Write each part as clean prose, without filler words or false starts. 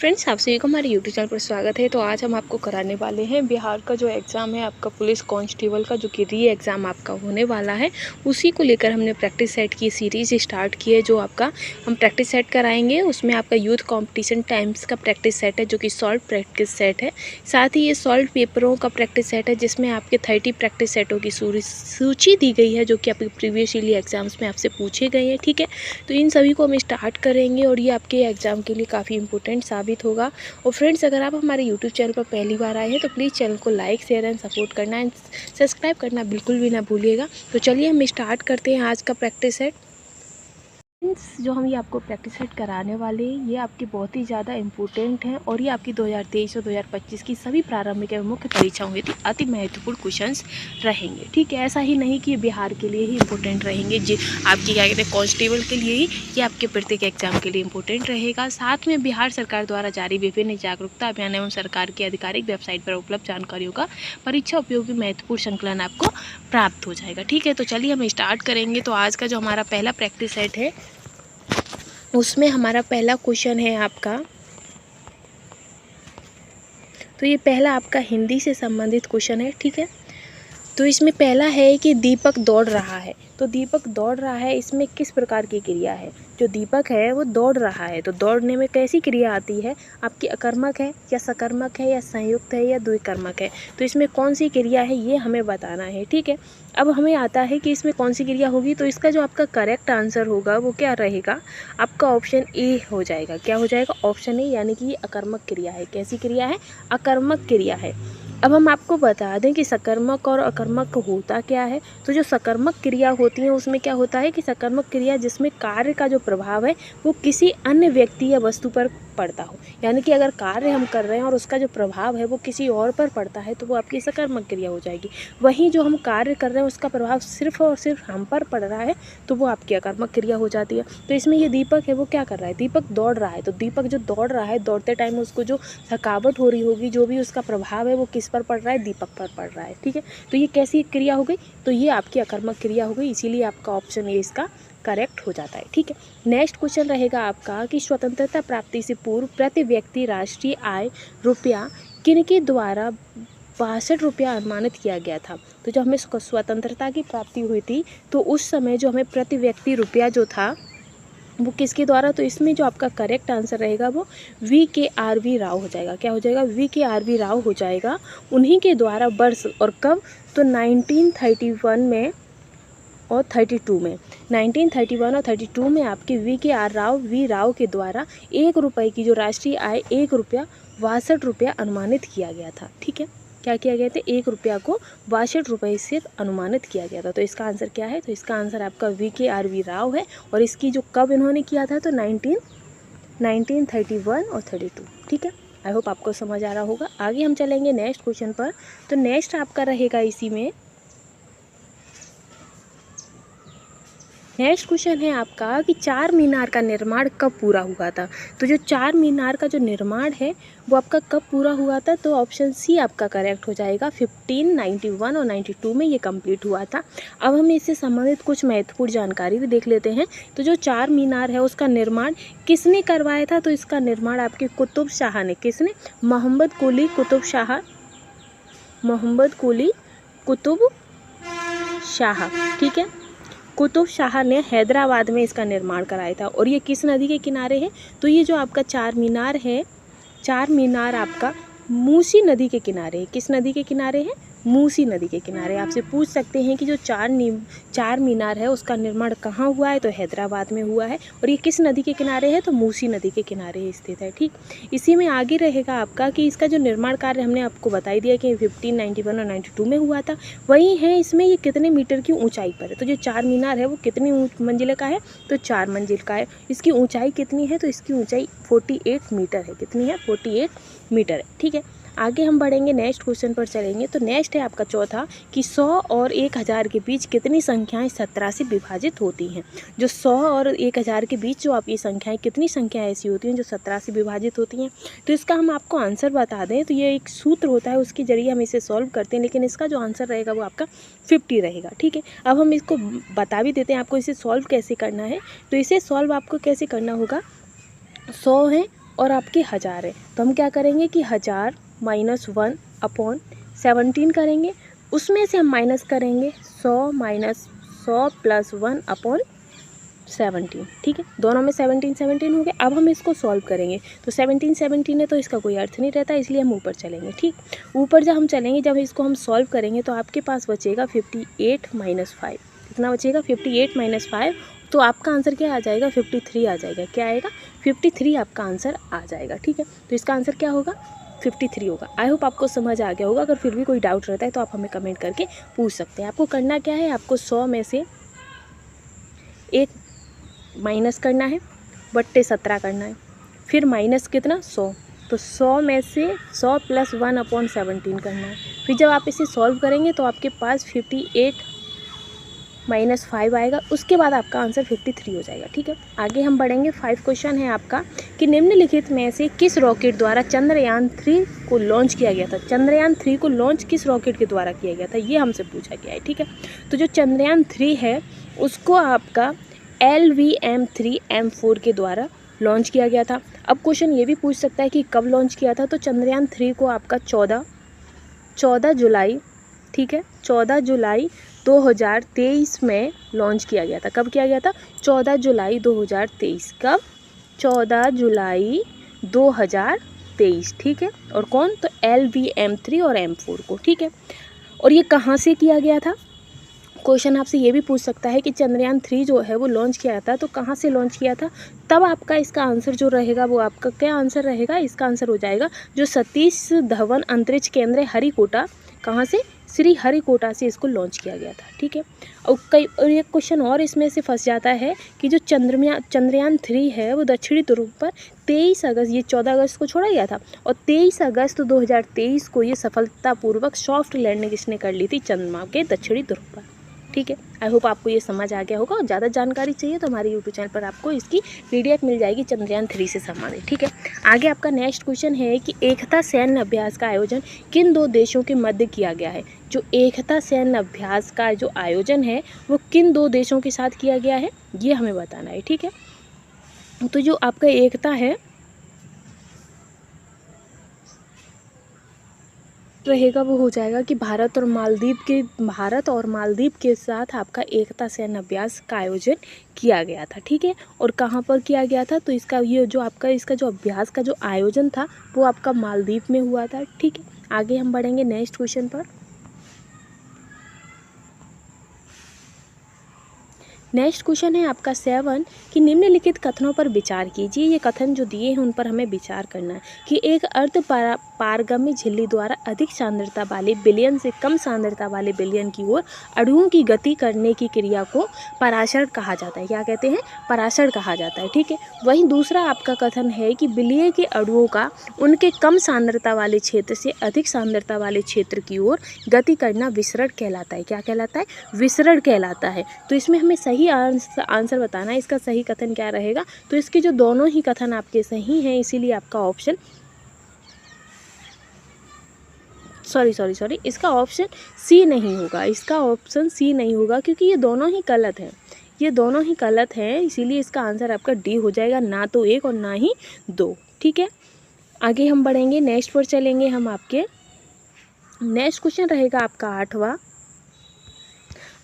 Friends, आप सभी को हमारे यूट्यूब चैनल पर स्वागत है। तो आज हम आपको कराने वाले हैं बिहार का जो एग्ज़ाम है आपका पुलिस कांस्टेबल का, जो कि री एग्ज़ाम आपका होने वाला है। उसी को लेकर हमने प्रैक्टिस सेट की सीरीज़ स्टार्ट की है, जो आपका हम प्रैक्टिस सेट कराएंगे। उसमें आपका यूथ कंपटीशन टाइम्स का प्रैक्टिस सेट है, जो कि सॉल्व प्रैक्टिस सेट है। साथ ही ये सॉल्व पेपरों का प्रैक्टिस सेट है, जिसमें आपके 30 प्रैक्टिस सेटों की सूची दी गई है, जो कि आपके प्रीवियस ईयर एग्जाम्स में आपसे पूछे गए हैं। ठीक है, तो इन सभी को हम स्टार्ट करेंगे और ये आपके एग्ज़ाम के लिए काफ़ी इंपॉर्टेंट साबित होगा। और फ्रेंड्स, अगर आप हमारे यूट्यूब चैनल पर पहली बार आए हैं तो प्लीज़ चैनल को लाइक शेयर एंड सपोर्ट करना एंड सब्सक्राइब करना बिल्कुल भी ना भूलिएगा। तो चलिए हम स्टार्ट करते हैं आज का प्रैक्टिस सेट। जो हम ये आपको प्रैक्टिस सेट कराने वाले हैं, ये आपकी बहुत ही ज़्यादा इम्पोर्टेंट है और ये आपकी 2023 और 2025 की सभी प्रारंभिक एवं मुख्य परीक्षाओं के अति महत्वपूर्ण क्वेश्चंस रहेंगे। ठीक है, ऐसा ही नहीं कि ये बिहार के लिए ही इम्पोर्टेंट रहेंगे, जी आपकी क्या कहते हैं कांस्टेबल के लिए ही, ये आपके प्रत्येक एग्जाम के लिए इम्पोर्टेंट रहेगा। साथ में बिहार सरकार द्वारा जारी विभिन्न जागरूकता अभियान एवं सरकार की आधिकारिक वेबसाइट पर उपलब्ध जानकारियों का परीक्षा उपयोगी महत्वपूर्ण संकलन आपको प्राप्त हो जाएगा। ठीक है, तो चलिए हम स्टार्ट करेंगे। तो आज का जो हमारा पहला प्रैक्टिस सेट है, उसमें हमारा पहला क्वेश्चन है आपका, तो ये पहला आपका हिंदी से संबंधित क्वेश्चन है। ठीक है, तो इसमें पहला है कि दीपक दौड़ रहा है। तो दीपक दौड़ रहा है, इसमें किस प्रकार की क्रिया है? जो दीपक है वो दौड़ रहा है, तो दौड़ने में कैसी क्रिया आती है? आपकी अकर्मक है या सकर्मक है या संयुक्त है या द्विकर्मक है? तो इसमें कौन सी क्रिया है ये हमें बताना है। ठीक है, अब हमें आता है कि इसमें कौन सी क्रिया होगी, तो इसका जो आपका करेक्ट आंसर होगा वो क्या रहेगा? आपका ऑप्शन ए हो जाएगा। क्या हो जाएगा? ऑप्शन ए, यानी कि ये अकर्मक क्रिया है। कैसी क्रिया है? अकर्मक क्रिया है। अब हम आपको बता दें कि सकर्मक और अकर्मक होता क्या है। तो जो सकर्मक क्रिया होती है उसमें क्या होता है कि सकर्मक क्रिया जिसमें कार्य का जो प्रभाव है वो किसी अन्य व्यक्ति या वस्तु पर पड़ता हो, यानी कि अगर कार्य हम कर रहे हैं और उसका जो प्रभाव है वो किसी और पर पड़ता है तो वो आपकी सकर्मक क्रिया हो जाएगी। वहीं जो हम कार्य कर रहे हैं उसका प्रभाव सिर्फ और सिर्फ हम पर पड़ रहा है तो वो आपकी अकर्मक क्रिया हो जाती है। तो इसमें ये दीपक है वो क्या कर रहा है? दीपक दौड़ रहा है। तो दीपक जो दौड़ रहा है, दौड़ते टाइम उसको जो थकावट हो रही होगी, जो भी उसका प्रभाव है वो किस पर पड़ रहा है? दीपक पर पड़ रहा है। ठीक है, तो ये कैसी क्रिया हो गई? तो ये आपकी अकर्मक क्रिया हो गई, इसीलिए आपका ऑप्शन ए इसका करेक्ट हो जाता है। ठीक है, नेक्स्ट क्वेश्चन रहेगा आपका कि स्वतंत्रता प्राप्ति से पूर्व प्रति व्यक्ति राष्ट्रीय आय रुपया किनके द्वारा 62 रुपया अनुमानित किया गया था? तो जब हमें स्वतंत्रता की प्राप्ति हुई थी तो उस समय जो हमें प्रति व्यक्ति रुपया जो था वो किसके द्वारा? तो इसमें जो आपका करेक्ट आंसर रहेगा वो VKRV राव हो जाएगा। क्या हो जाएगा? VKRV राव हो जाएगा। उन्हीं के द्वारा वर्ष और कब? तो 1931 में और 32 में, 1931 और 32 में आपके वी राव के द्वारा 1 रुपये की जो राष्ट्रीय आय 1 रुपया 62 रुपया अनुमानित किया गया था। ठीक है, क्या किया गया था? 1 रुपया को 62 रुपये से अनुमानित किया गया था। तो इसका आंसर क्या है? तो इसका आंसर आपका VKRV राव है। और इसकी जो कब इन्होंने किया था? तो 1931 और 32। ठीक है, आई होप आपको समझ आ रहा होगा। आगे हम चलेंगे नेक्स्ट क्वेश्चन पर। तो नेक्स्ट आपका रहेगा इसी में, नेक्स्ट क्वेश्चन है आपका कि चार मीनार का निर्माण कब पूरा हुआ था? तो जो चार मीनार का जो निर्माण है वो आपका कब पूरा हुआ था? तो ऑप्शन सी आपका करेक्ट हो जाएगा। 1591 और 92 में ये कंप्लीट हुआ था। अब हम इससे संबंधित कुछ महत्वपूर्ण जानकारी भी देख लेते हैं। तो जो चार मीनार है उसका निर्माण किसने करवाया था? तो इसका निर्माण आपके कुतुब शाह ने। किसने? मोहम्मद कुली कुतुब शाह, मोहम्मद कुली कुतुब शाह। ठीक है, कुतुब शाह ने हैदराबाद में इसका निर्माण कराया था। और ये किस नदी के किनारे है? तो ये जो आपका चार मीनार है, चार मीनार आपका मूसी नदी के किनारे है। किस नदी के किनारे है? मूसी नदी के किनारे। आपसे पूछ सकते हैं कि जो चार मीनार है उसका निर्माण कहाँ हुआ है? तो हैदराबाद में हुआ है। और ये किस नदी के किनारे है? तो मूसी नदी के किनारे स्थित है। ठीक, इसी में आगे रहेगा आपका कि इसका जो निर्माण कार्य हमने आपको बताई दिया कि 1591 और 92 में हुआ था। वही है इसमें ये कितने मीटर की ऊंचाई पर है? तो जो चार मीनार है वो कितनी मंजिल का है? तो 4 मंजिल का है। इसकी ऊंचाई कितनी है? तो इसकी ऊंचाई 48 मीटर है। कितनी है? 48 मीटर है। ठीक है, आगे हम बढ़ेंगे, नेक्स्ट क्वेश्चन पर चलेंगे। तो नेक्स्ट है आपका चौथा कि 100 और 1000 के बीच कितनी संख्याएं 17 से विभाजित होती हैं? जो 100 और 1000 के बीच जो आप ये संख्याएं, कितनी संख्याएं ऐसी होती हैं जो 17 से विभाजित होती हैं? तो इसका हम आपको आंसर बता दें तो ये एक सूत्र होता है, उसके जरिए हम इसे सॉल्व करते हैं, लेकिन इसका जो आंसर रहेगा वो आपका 50 रहेगा। ठीक है, अब हम इसको बता भी देते हैं आपको इसे सॉल्व कैसे करना है। तो इसे सॉल्व आपको कैसे करना होगा? 100 है और आपके 1000 है, तो हम क्या करेंगे कि 1000 माइनस 1/17 करेंगे। उसमें से हम माइनस करेंगे 100 माइनस 100 प्लस 1/17। ठीक है, दोनों में 17 हो गए। अब हम इसको सॉल्व करेंगे, तो 17 है तो इसका कोई अर्थ नहीं रहता, इसलिए हम ऊपर चलेंगे। ठीक, ऊपर जब हम चलेंगे, जब इसको हम सॉल्व करेंगे तो आपके पास बचेगा 58 माइनस 5। कितना बचेगा? 58 माइनस 5। तो आपका आंसर क्या आ जाएगा? 53 आ जाएगा। क्या आएगा? 53 आपका आंसर आ जाएगा। ठीक है, तो इसका आंसर क्या होगा? 53 होगा। आई होप आपको समझ आ गया होगा। अगर फिर भी कोई डाउट रहता है तो आप हमें कमेंट करके पूछ सकते हैं। आपको करना क्या है, आपको 100 में से 1 माइनस करना है, बट्टे 17 करना है, फिर माइनस कितना? 100। तो 100 में से 100 प्लस 1/17 करना है। फिर जब आप इसे सॉल्व करेंगे तो आपके पास 58 माइनस 5 आएगा। उसके बाद आपका आंसर 53 हो जाएगा। ठीक है, आगे हम बढ़ेंगे। 5 क्वेश्चन है आपका कि निम्नलिखित में से किस रॉकेट द्वारा चंद्रयान 3 को लॉन्च किया गया था? चंद्रयान 3 को लॉन्च किस रॉकेट के द्वारा किया गया था, ये हमसे पूछा गया है। ठीक है, तो जो चंद्रयान 3 है उसको आपका LVM-3M4 के द्वारा लॉन्च किया गया था। अब क्वेश्चन ये भी पूछ सकता है कि कब लॉन्च किया था, तो चंद्रयान 3 को आपका 14 जुलाई, ठीक है, 14 जुलाई 2023 में लॉन्च किया गया था। कब किया गया था? 14 जुलाई 2023। कब? 14 जुलाई 2023। ठीक है, और कौन? तो LVM-3 और M4 को। ठीक है, और ये कहाँ से किया गया था? क्वेश्चन आपसे ये भी पूछ सकता है कि चंद्रयान 3 जो है वो लॉन्च किया था, तो कहाँ से लॉन्च किया था? तब आपका इसका आंसर जो रहेगा वो आपका क्या आंसर रहेगा? इसका आंसर हो जाएगा जो सतीश धवन अंतरिक्ष केंद्र हरिकोटा, कहाँ से? श्री हरिकोटा से इसको लॉन्च किया गया था। ठीक है, और एक क्वेश्चन और इसमें से फंस जाता है कि जो चंद्रयान 3 है वो दक्षिणी ध्रुव पर 23 अगस्त, ये 14 अगस्त को छोड़ा गया था, और 23 अगस्त 2023 को ये सफलतापूर्वक सॉफ्ट लैंडिंग इसने कर ली थी चंद्रमा के दक्षिणी ध्रुव पर। ठीक है, आई होप आपको ये समझ आ गया होगा। और ज़्यादा जानकारी चाहिए तो हमारे यूट्यूब चैनल पर आपको इसकी PDF मिल जाएगी चंद्रयान 3 से संबंधित। ठीक है, आगे आपका नेक्स्ट क्वेश्चन है कि एकता सैन्य अभ्यास का आयोजन किन 2 देशों के मध्य किया गया है? जो एकता सैन्य अभ्यास का जो आयोजन है वो किन 2 देशों के साथ किया गया है, ये हमें बताना है। ठीक है, तो जो आपका एकता है रहेगा वो हो जाएगा कि भारत और मालदीव के साथ आपका एकता सैन्य अभ्यास का आयोजन किया गया था। ठीक है, और कहाँ पर किया गया था? तो इसका ये जो आपका इसका जो अभ्यास का जो आयोजन था वो आपका मालदीव में हुआ था। ठीक है, आगे हम बढ़ेंगे नेक्स्ट क्वेश्चन पर। नेक्स्ट क्वेश्चन है आपका 7 कि निम्नलिखित कथनों पर विचार कीजिए। ये कथन जो दिए हैं उन पर हमें विचार करना है कि एक अर्ध पारगम्य झिल्ली द्वारा अधिक सांद्रता वाले बिलियन से कम सांद्रता वाले बिलियन की ओर अणुओं की गति करने की क्रिया को पराशरण कहा जाता है। क्या कहते हैं? पराशरण कहा जाता है। ठीक है, वहीं दूसरा आपका कथन है कि बिलिये के अणुओं का उनके कम सांद्रता वाले क्षेत्र से अधिक सांद्रता वाले क्षेत्र की ओर गति करना विसरण कहलाता है। क्या कहलाता है? विसरण कहलाता है। तो इसमें हमें सही आंसर बताना है, इसका सही कथन क्या रहेगा? तो इसके जो दोनों ही कथन आपके सही हैं, इसीलिए आपका ऑप्शन सॉरी इसका ऑप्शन सी नहीं होगा। इसका ऑप्शन सी नहीं होगा क्योंकि ये दोनों ही गलत हैं। ये दोनों ही गलत हैं, इसीलिए इसका आंसर आपका डी हो जाएगा, ना तो 1 और ना ही 2। ठीक है, आगे हम बढ़ेंगे, नेक्स्ट पर चलेंगे हम। आपके नेक्स्ट क्वेश्चन रहेगा आपका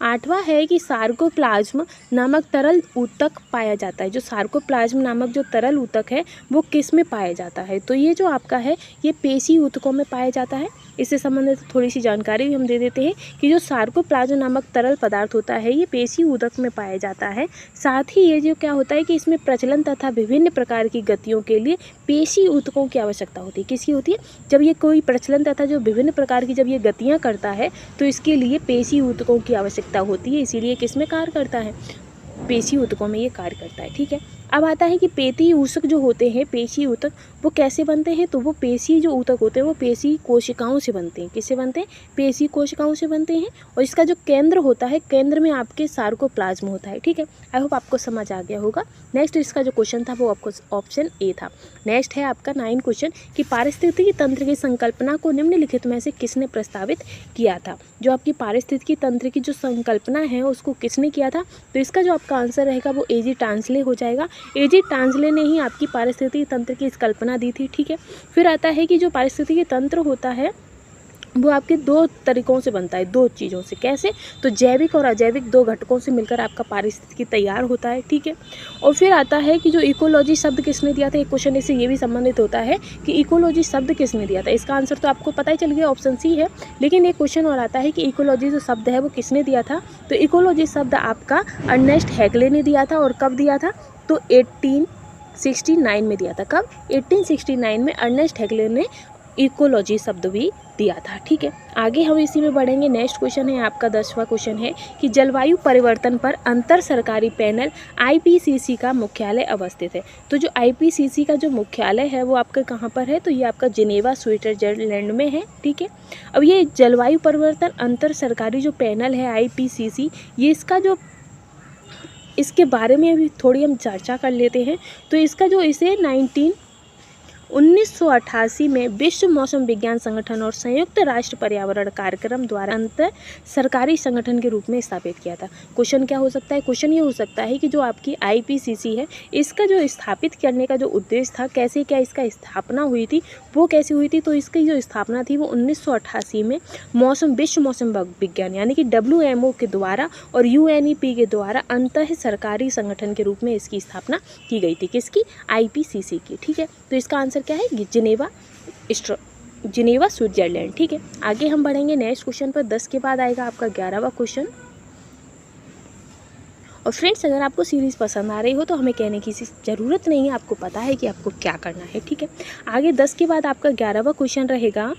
8वां है कि सार्कोप्लाज्म नामक तरल ऊतक पाया जाता है। जो सार्कोप्लाज्म नामक जो तरल ऊतक है वो किस में पाया जाता है? तो ये जो आपका है ये पेशी ऊतकों में पाया जाता है। इससे संबंधित थोड़ी सी जानकारी भी हम दे देते हैं कि जो सार्कोप्लाज्म नामक तरल पदार्थ होता है ये पेशी ऊतक में पाया जाता है। साथ ही ये जो क्या होता है कि इसमें प्रचलन तथा विभिन्न प्रकार की गतियों के लिए पेशी ऊतकों की आवश्यकता होती है। किसकी होती है? जब ये कोई प्रचलन तथा जो विभिन्न प्रकार की जब ये गतियाँ करता है तो इसके लिए पेशी ऊतकों की आवश्यकता होती है, इसीलिए किसमें कार्य करता है? पेशी ऊतकों में ये कार्य करता है। ठीक है, अब आता है कि पेशी ऊतक जो होते हैं, पेशी ऊतक वो कैसे बनते हैं? तो वो पेशी जो ऊतक होते हैं वो पेशी कोशिकाओं से बनते हैं। किससे बनते हैं? पेशी कोशिकाओं से बनते हैं। और इसका जो केंद्र होता है, केंद्र में आपके सार्कोप्लाज्म होता है। ठीक है, आई होप आपको समझ आ गया होगा। नेक्स्ट इसका जो क्वेश्चन था वो आपको ऑप्शन ए था। नेक्स्ट है आपका 9 क्वेश्चन कि पारिस्थितिकी तंत्र की संकल्पना को निम्नलिखित में से किसने प्रस्तावित किया था? जो आपकी पारिस्थितिकी तंत्र की जो संकल्पना है उसको किसने किया था? तो इसका जो आपका आंसर रहेगा वो एजी टांसले हो जाएगा। एजी टांजले ने ही आपकी पारिस्थितिकी तंत्र की इस कल्पना दी थी, ठीक है। फिर आता है कि जो पारिस्थितिकी तंत्र होता है वो आपके दो तरीक़ों से बनता है, दो चीज़ों से। कैसे? तो जैविक और अजैविक दो घटकों से मिलकर आपका पारिस्थितिकी तैयार होता है, ठीक है। और फिर आता है कि जो इकोलॉजी शब्द किसने दिया था, एक क्वेश्चन इससे ये भी संबंधित होता है कि इकोलॉजी शब्द किसने दिया था। इसका आंसर तो आपको पता ही चल गया, ऑप्शन सी है। लेकिन एक क्वेश्चन और आता है कि इकोलॉजी जो शब्द है वो किसने दिया था। तो इकोलॉजी शब्द आपका अर्नेस्ट हैगले ने दिया था। और कब दिया था? तो 1869 में दिया था। कब? 1869 में अर्नेस्ट हैगले ने इकोलॉजी शब्द भी दिया था, ठीक है। आगे हम इसी में बढ़ेंगे। नेक्स्ट क्वेश्चन है आपका 10वां क्वेश्चन है कि जलवायु परिवर्तन पर अंतर सरकारी पैनल आईपीसीसी का मुख्यालय अवस्थित है। तो जो आईपीसीसी का जो मुख्यालय है वो आपका कहाँ पर है? तो ये आपका जिनेवा स्विट्जरलैंड में है, ठीक है। अब ये जलवायु परिवर्तन अंतर सरकारी जो पैनल है आईपीसीसी, ये इसके बारे में अभी थोड़ी हम चर्चा कर लेते हैं। तो इसका जो इसे 1988 में विश्व मौसम विज्ञान संगठन और संयुक्त राष्ट्र पर्यावरण कार्यक्रम द्वारा अंतर सरकारी संगठन के रूप में स्थापित किया था। क्वेश्चन क्या हो सकता है? क्वेश्चन ये हो सकता है कि जो आपकी आईपीसीसी है, इसका जो स्थापित करने का जो उद्देश्य था, कैसे क्या इसका स्थापना हुई थी, वो कैसे हुई थी? तो इसकी जो स्थापना थी वो 1988 में विश्व मौसम विज्ञान यानी कि WMO के द्वारा और UNEP के द्वारा अंतर सरकारी संगठन के रूप में इसकी स्थापना की गई थी। किसकी? आईपीसीसी की, ठीक है। तो इसका आंसर क्या है? जिनेवा स्विट्जरलैंड, ठीक है। आगे हम बढ़ेंगे नेक्स्ट क्वेश्चन पर। 10 के बाद आएगा आपका 11वां क्वेश्चन। और फ्रेंड्स, अगर आपको सीरीज़ पसंद आ रही हो तो हमें कहने की ज़रूरत नहीं है, आपको पता है कि आपको क्या करना है, ठीक है। आगे 10 के बाद आपका 11वां क्वेश्चन रहेगा।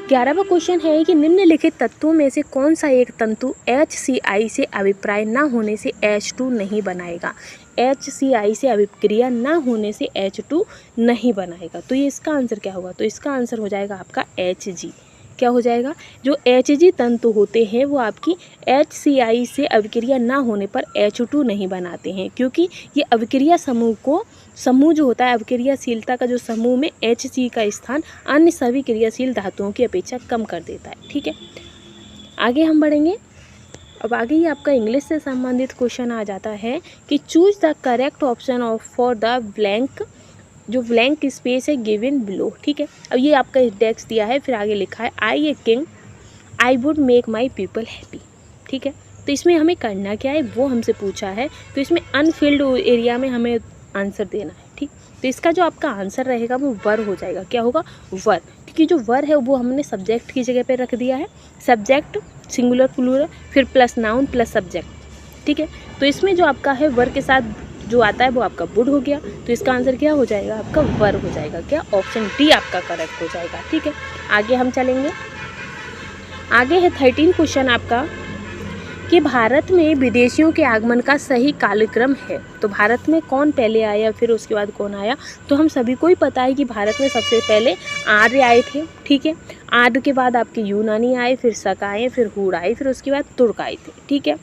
11वां क्वेश्चन है कि निम्नलिखित तत्वों में से कौन सा एक तंतु HCl से अभिप्राय न होने से H2 नहीं बनाएगा। HCl से अभिक्रिया न होने से H2 नहीं बनाएगा। तो ये इसका आंसर क्या होगा? तो इसका आंसर हो जाएगा आपका Hg। क्या हो जाएगा? जो Hg तंतु होते हैं वो आपकी HCl से अभिक्रिया ना होने पर H2 नहीं बनाते हैं, क्योंकि ये अभिक्रिया समूह जो होता है, अभिक्रियाशीलता का जो समूह में Hc का स्थान अन्य सभी क्रियाशील धातुओं की अपेक्षा कम कर देता है, ठीक है। आगे हम बढ़ेंगे। अब आगे ही आपका इंग्लिश से संबंधित क्वेश्चन आ जाता है कि choose the correct option for the blank, जो ब्लैंक स्पेस है गिवन बिलो, ठीक है। अब ये आपका इंडेक्स दिया है, फिर आगे लिखा है I a king I would make my people happy, ठीक है। तो इसमें हमें करना क्या है वो हमसे पूछा है। तो इसमें अनफिल्ड एरिया में हमें आंसर देना है, ठीक। तो इसका जो आपका आंसर रहेगा वो वर हो जाएगा। क्या होगा? वर, क्योंकि जो वर है वो हमने सब्जेक्ट की जगह पे रख दिया है। सब्जेक्ट सिंगुलर प्लूरल फिर प्लस नाउन प्लस सब्जेक्ट, ठीक है। तो इसमें जो आपका है वर के साथ जो आता है वो आपका वुड हो गया। तो इसका आंसर क्या हो जाएगा? आपका वर हो जाएगा। क्या? ऑप्शन डी आपका करेक्ट हो जाएगा, ठीक है। आगे हम चलेंगे। आगे है 13 क्वेश्चन आपका कि भारत में विदेशियों के आगमन का सही कालक्रम है। तो भारत में कौन पहले आया, फिर उसके बाद कौन आया? तो हम सभी को ही पता है कि भारत में सबसे पहले आर्य आए थे, ठीक है। आर्य के बाद आपके यूनानी आए, फिर शक आए, फिर हूण आए, फिर उसके बाद तुर्क आए थे, ठीक है।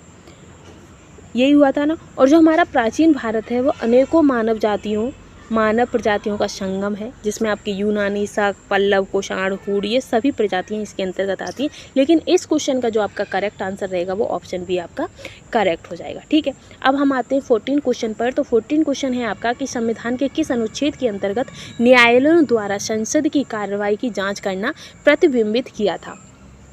यही हुआ था ना। और जो हमारा प्राचीन भारत है वो अनेकों मानव प्रजातियों का संगम है, जिसमें आपके यूनानी, शक, पल्लव, कोषाण, हूण ये सभी प्रजातियां इसके अंतर्गत आती हैं। लेकिन इस क्वेश्चन का जो आपका करेक्ट आंसर रहेगा वो ऑप्शन बी आपका करेक्ट हो जाएगा, ठीक है। अब हम आते हैं 14 क्वेश्चन पर। तो 14 क्वेश्चन है आपका कि संविधान के किस अनुच्छेद के अंतर्गत न्यायालयों द्वारा संसद की कार्रवाई की जाँच करना प्रतिबिंबित किया था?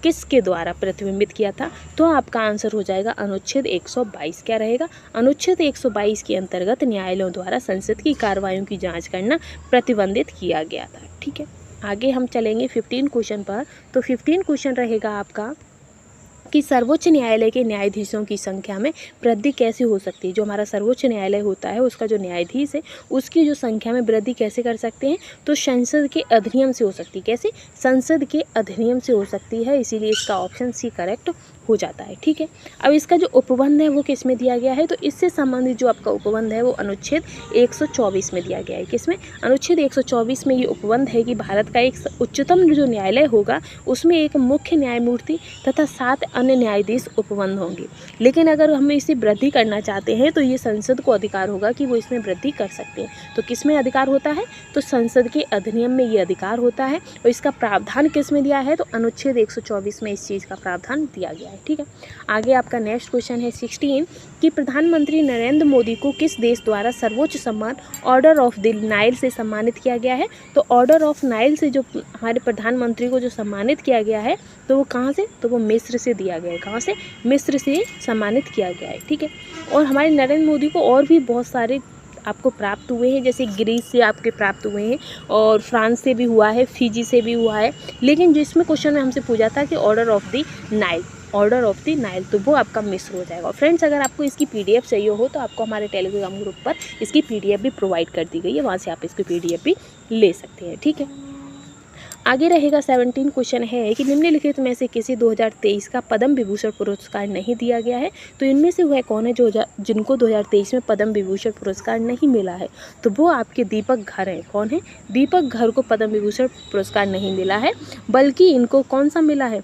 किसके द्वारा प्रतिबिंबित किया था? तो आपका आंसर हो जाएगा अनुच्छेद 122। क्या रहेगा? अनुच्छेद 122 के अंतर्गत न्यायालयों द्वारा संसद की कार्रवाइयों की जांच करना प्रतिबंधित किया गया था, ठीक है। आगे हम चलेंगे 15 क्वेश्चन पर। तो 15 क्वेश्चन रहेगा आपका कि सर्वोच्च न्यायालय के न्यायाधीशों की संख्या में वृद्धि कैसे हो सकती है। जो हमारा सर्वोच्च न्यायालय होता है उसका जो न्यायाधीश है उसकी जो संख्या में वृद्धि कैसे कर सकते हैं? तो संसद के अधिनियम से हो सकती है। कैसे? संसद के अधिनियम से हो सकती है, इसीलिए इसका ऑप्शन सी करेक्ट हो जाता है, ठीक है। अब इसका जो उपबंध है वो किस में दिया गया है? तो इससे संबंधित जो आपका उपबंध है वो अनुच्छेद 124 में दिया गया है। किसमें? अनुच्छेद 124 में ये उपबंध है कि भारत का एक उच्चतम जो न्यायालय होगा उसमें एक मुख्य न्यायमूर्ति तथा 7 अन्य न्यायाधीश उपबंध होंगे। लेकिन अगर हम इसे वृद्धि करना चाहते हैं तो ये संसद को अधिकार होगा कि वो इसमें वृद्धि कर सकते हैं। तो किस में अधिकार होता है? तो संसद के अधिनियम में ये अधिकार होता है। और इसका प्रावधान किस में दिया है? तो अनुच्छेद 124 में इस चीज़ का प्रावधान दिया गया है, ठीक है। आगे आपका नेक्स्ट क्वेश्चन है 16 कि प्रधानमंत्री नरेंद्र मोदी को किस देश द्वारा सर्वोच्च सम्मान ऑर्डर ऑफ द नाइल से सम्मानित किया गया है? तो ऑर्डर ऑफ नाइल से जो हमारे प्रधानमंत्री को जो सम्मानित किया गया है तो वो कहाँ से? तो वो मिस्र से दिया गया है। कहाँ से? मिस्र से सम्मानित किया गया है, ठीक है। और हमारे नरेंद्र मोदी को और भी बहुत सारे आपको प्राप्त हुए हैं, जैसे ग्रीस से आपके प्राप्त हुए हैं और फ्रांस से भी हुआ है, फिजी से भी हुआ है। लेकिन जिसमें क्वेश्चन में हमसे पूछा था कि order of the Nile, order of the Nile, तो वो आपका मिस्र हो जाएगा। फ्रेंड्स, अगर आपको इसकी पीडीएफ चाहिए हो तो आपको हमारे टेलीग्राम ग्रुप पर इसकी पीडीएफ भी प्रोवाइड कर दी गई है, वहाँ से आप इसकी पीडीएफ भी ले सकते हैं, ठीक है। आगे रहेगा 17 क्वेश्चन है कि निम्नलिखित में से किसी 2023 का पद्म विभूषण पुरस्कार नहीं दिया गया है, तो इनमें से वह कौन है जो जिनको 2023 में पद्म विभूषण पुरस्कार नहीं मिला है? तो वो आपके दीपक घर हैं। कौन है? दीपक घर को पद्म विभूषण पुरस्कार नहीं मिला है, बल्कि इनको कौन सा मिला है?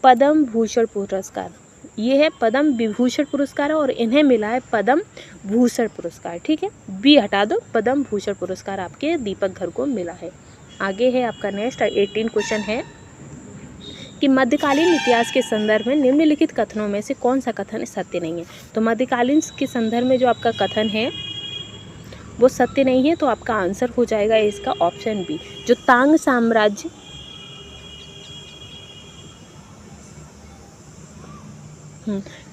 पद्म भूषण पुरस्कार। ये है पद्म विभूषण पुरस्कार और इन्हें मिला है पद्म भूषण पुरस्कार, ठीक है। बी हटा दो, पद्म भूषण पुरस्कार आपके दीपक घर को मिला है। आगे है आपका नेक्स्ट 18 क्वेश्चन है कि मध्यकालीन इतिहास के संदर्भ में निम्नलिखित कथनों में से कौन सा कथन सत्य नहीं है? तो मध्यकालीन के संदर्भ में जो आपका कथन है वो सत्य नहीं है, तो आपका आंसर हो जाएगा इसका ऑप्शन बी, जो तांग साम्राज्य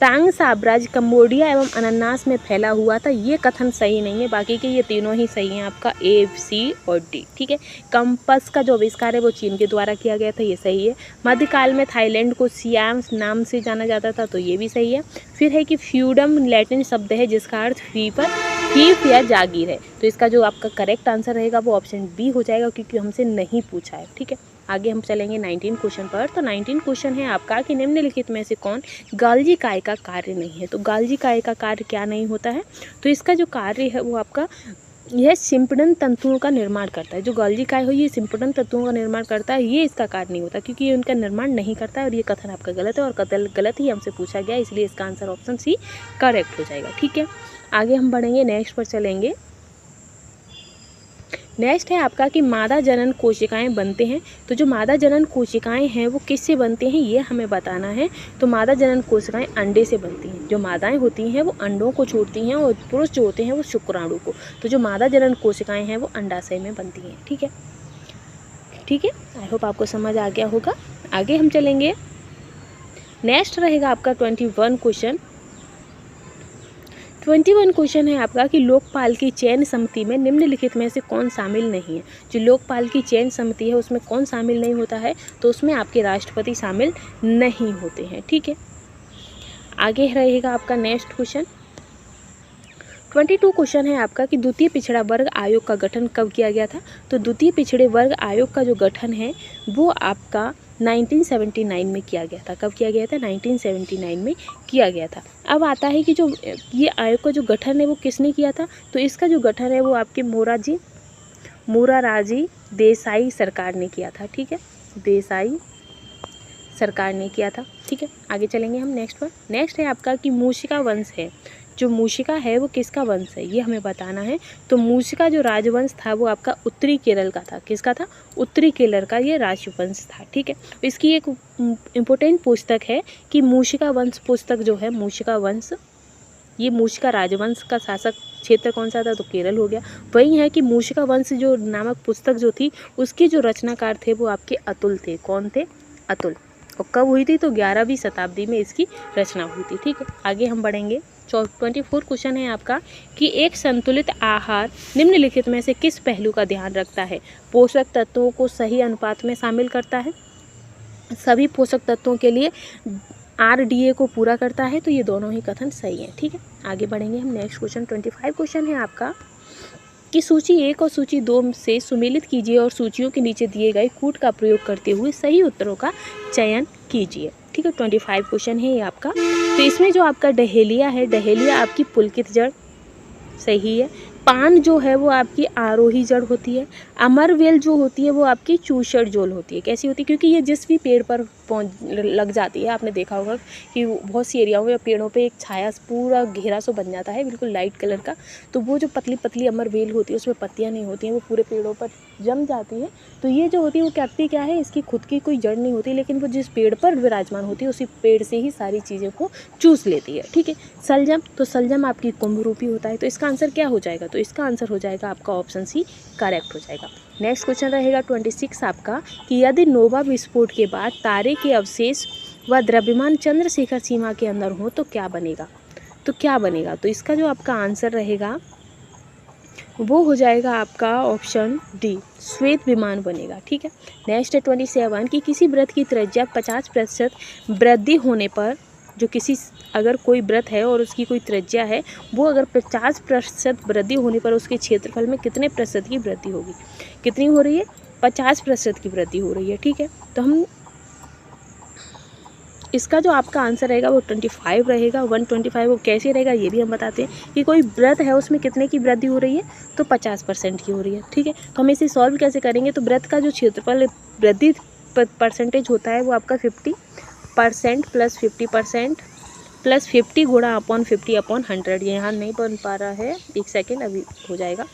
टांग साम्राज्य कंबोडिया एवं अनानास में फैला हुआ था, ये कथन सही नहीं है। बाकी के ये तीनों ही सही हैं, आपका ए, सी और डी, ठीक है। कंपास का जो आविष्कार है वो चीन के द्वारा किया गया था, ये सही है। मध्यकाल में थाईलैंड को सियाम नाम से जाना जाता था, तो ये भी सही है। फिर है कि फ्यूडम लैटिन शब्द है जिसका अर्थ फीफ या जागीर है, तो इसका जो आपका करेक्ट आंसर रहेगा वो ऑप्शन बी हो जाएगा, क्योंकि हमसे नहीं पूछा है, ठीक है। आगे हम चलेंगे 19 क्वेश्चन पर। तो 19 क्वेश्चन है आपका कि निम्नलिखित में से कौन गाल्जी काय का कार्य नहीं है? तो गाल्जी काय का कार्य क्या नहीं होता है? तो इसका जो कार्य है वो आपका यह सिंपडन तंतुओं का निर्माण करता है। जो गाल्जी काय हो ये सिंपडन तंतुओं का निर्माण करता है, ये इसका कार्य नहीं होता, क्योंकि ये उनका निर्माण नहीं करता है। और ये कथन आपका गलत है और गलत ही हमसे पूछा गया, इसलिए इसका आंसर ऑप्शन सी करेक्ट हो जाएगा, ठीक है। आगे हम बढ़ेंगे, नेक्स्ट पर चलेंगे। नेक्स्ट है आपका कि मादा जनन कोशिकाएं बनते हैं। तो जो मादा जनन कोशिकाएं हैं वो किससे बनते हैं ये हमें बताना है। तो मादा जनन कोशिकाएं अंडे से बनती हैं। जो मादाएं होती हैं वो अंडों को छोड़ती हैं और पुरुष जो होते हैं वो शुक्राणु को। तो जो मादा जनन कोशिकाएं हैं वो अंडाशय में बनती हैं, ठीक है, ठीक है। आई होप आपको समझ आ गया होगा। आगे हम चलेंगे, नेक्स्ट रहेगा आपका 21 क्वेश्चन। 21 क्वेश्चन है आपका कि लोकपाल की चयन समिति में निम्नलिखित में से कौन शामिल नहीं है? जो लोकपाल की चयन समिति है उसमें कौन शामिल नहीं होता है? तो उसमें आपके राष्ट्रपति शामिल नहीं होते हैं, ठीक है। आगे रहेगा आपका नेक्स्ट क्वेश्चन 22 क्वेश्चन है आपका कि द्वितीय पिछड़ा वर्ग आयोग का गठन कब किया गया था? तो द्वितीय पिछड़े वर्ग आयोग का जो गठन है वो आपका 1979 में किया गया था। कब किया गया था? 1979 में किया गया था। अब आता है कि जो ये आयोग का जो गठन है वो किसने किया था? तो इसका जो गठन है वो आपके मोरारजी देसाई सरकार ने किया था, ठीक है, देसाई सरकार ने किया था, ठीक है। आगे चलेंगे हम नेक्स्ट पर। नेक्स्ट है आपका कि मूशिका वंश है। जो मूशिका है वो किसका वंश है ये हमें बताना है। तो मूशिका जो राजवंश था वो आपका उत्तरी केरल का था। किसका था? उत्तरी केरल का ये राजवंश था, ठीक है। इसकी एक इम्पोर्टेंट पुस्तक है कि मूशिका वंश पुस्तक जो है, मूशिका वंश, ये मूशिका राजवंश का शासक क्षेत्र कौन सा था? तो केरल हो गया। वही है कि मूशिका वंश जो नामक पुस्तक जो थी उसके जो रचनाकार थे वो आपके अतुल थे। कौन थे? अतुल। और कब हुई थी? तो 11वीं शताब्दी में इसकी रचना हुई थी, ठीक है। आगे हम बढ़ेंगे। 24 क्वेश्चन है आपका कि एक संतुलित आहार निम्नलिखित में से किस पहलू का ध्यान रखता है? पोषक तत्वों को सही अनुपात में शामिल करता है, सभी पोषक तत्वों के लिए RDA को पूरा करता है। तो ये दोनों ही कथन सही हैं, ठीक है। आगे बढ़ेंगे हम नेक्स्ट क्वेश्चन 25 क्वेश्चन है आपका कि सूची 1 और सूची 2 से सुमेलित कीजिए और सूचियों के नीचे दिए गए कूट का प्रयोग करते हुए सही उत्तरों का चयन कीजिए, ठीक है। 25 क्वेश्चन है ये आपका। तो इसमें जो आपका डहेलिया है, डहेलिया आपकी पुलकित जड़ सही है। पान जो है वो आपकी आरोही जड़ होती है। अमरवेल जो होती है वो आपकी चूषण जोल होती है। कैसी होती है? क्योंकि ये जिस भी पेड़ पर लग जाती है। आपने देखा होगा कि बहुत सी एरियाओं में पेड़ों पे एक छाया पूरा घेरा सो बन जाता है बिल्कुल लाइट कलर का। तो वो जो पतली पतली अमर बेल होती है उसमें पत्तियाँ नहीं होती हैं, वो पूरे पेड़ों पर जम जाती है। तो ये जो होती है वो करती क्या है, इसकी खुद की कोई जड़ नहीं होती, लेकिन वो जिस पेड़ पर विराजमान होती है उसी पेड़ से ही सारी चीज़ों को चूस लेती है। ठीक है, सलजम, तो सलजम आपकी कुंभ रूपी होता है। तो इसका आंसर क्या हो जाएगा, तो इसका आंसर हो जाएगा आपका ऑप्शन सी करेक्ट हो जाएगा। नेक्स्ट क्वेश्चन रहेगा 26 आपका कि यदि नोवा विस्फोट के बाद तारे के अवशेष व द्रव्यमान चंद्रशेखर सीमा के अंदर हो तो क्या बनेगा, तो क्या बनेगा, तो इसका जो आपका आंसर रहेगा वो हो जाएगा आपका ऑप्शन डी, श्वेत विमान बनेगा। ठीक है, नेक्स्ट है 27 कि किसी व्रत की त्रिज्या 50% वृद्धि होने पर, जो किसी अगर कोई व्रत है और उसकी कोई त्रिज्या है वो अगर 50% वृद्धि होने पर उसके क्षेत्रफल में कितने प्रतिशत की वृद्धि होगी, कितनी हो रही है, 50% की वृद्धि हो रही है। ठीक है, तो हम इसका जो आपका आंसर रहेगा वो 25 रहेगा। 125 वो कैसे रहेगा ये भी हम बताते हैं कि कोई व्रत है उसमें कितने की वृद्धि हो रही है, तो 50% की हो रही है। ठीक है, तो हम इसे सॉल्व कैसे करेंगे, तो व्रत का जो क्षेत्रफल वृद्धि परसेंटेज होता है वो आपका 50% प्लस 50% प्लस 50 गुणा अपॉन 50/100, ये यहाँ नहीं बन पा रहा है, एक सेकेंड अभी हो जाएगा।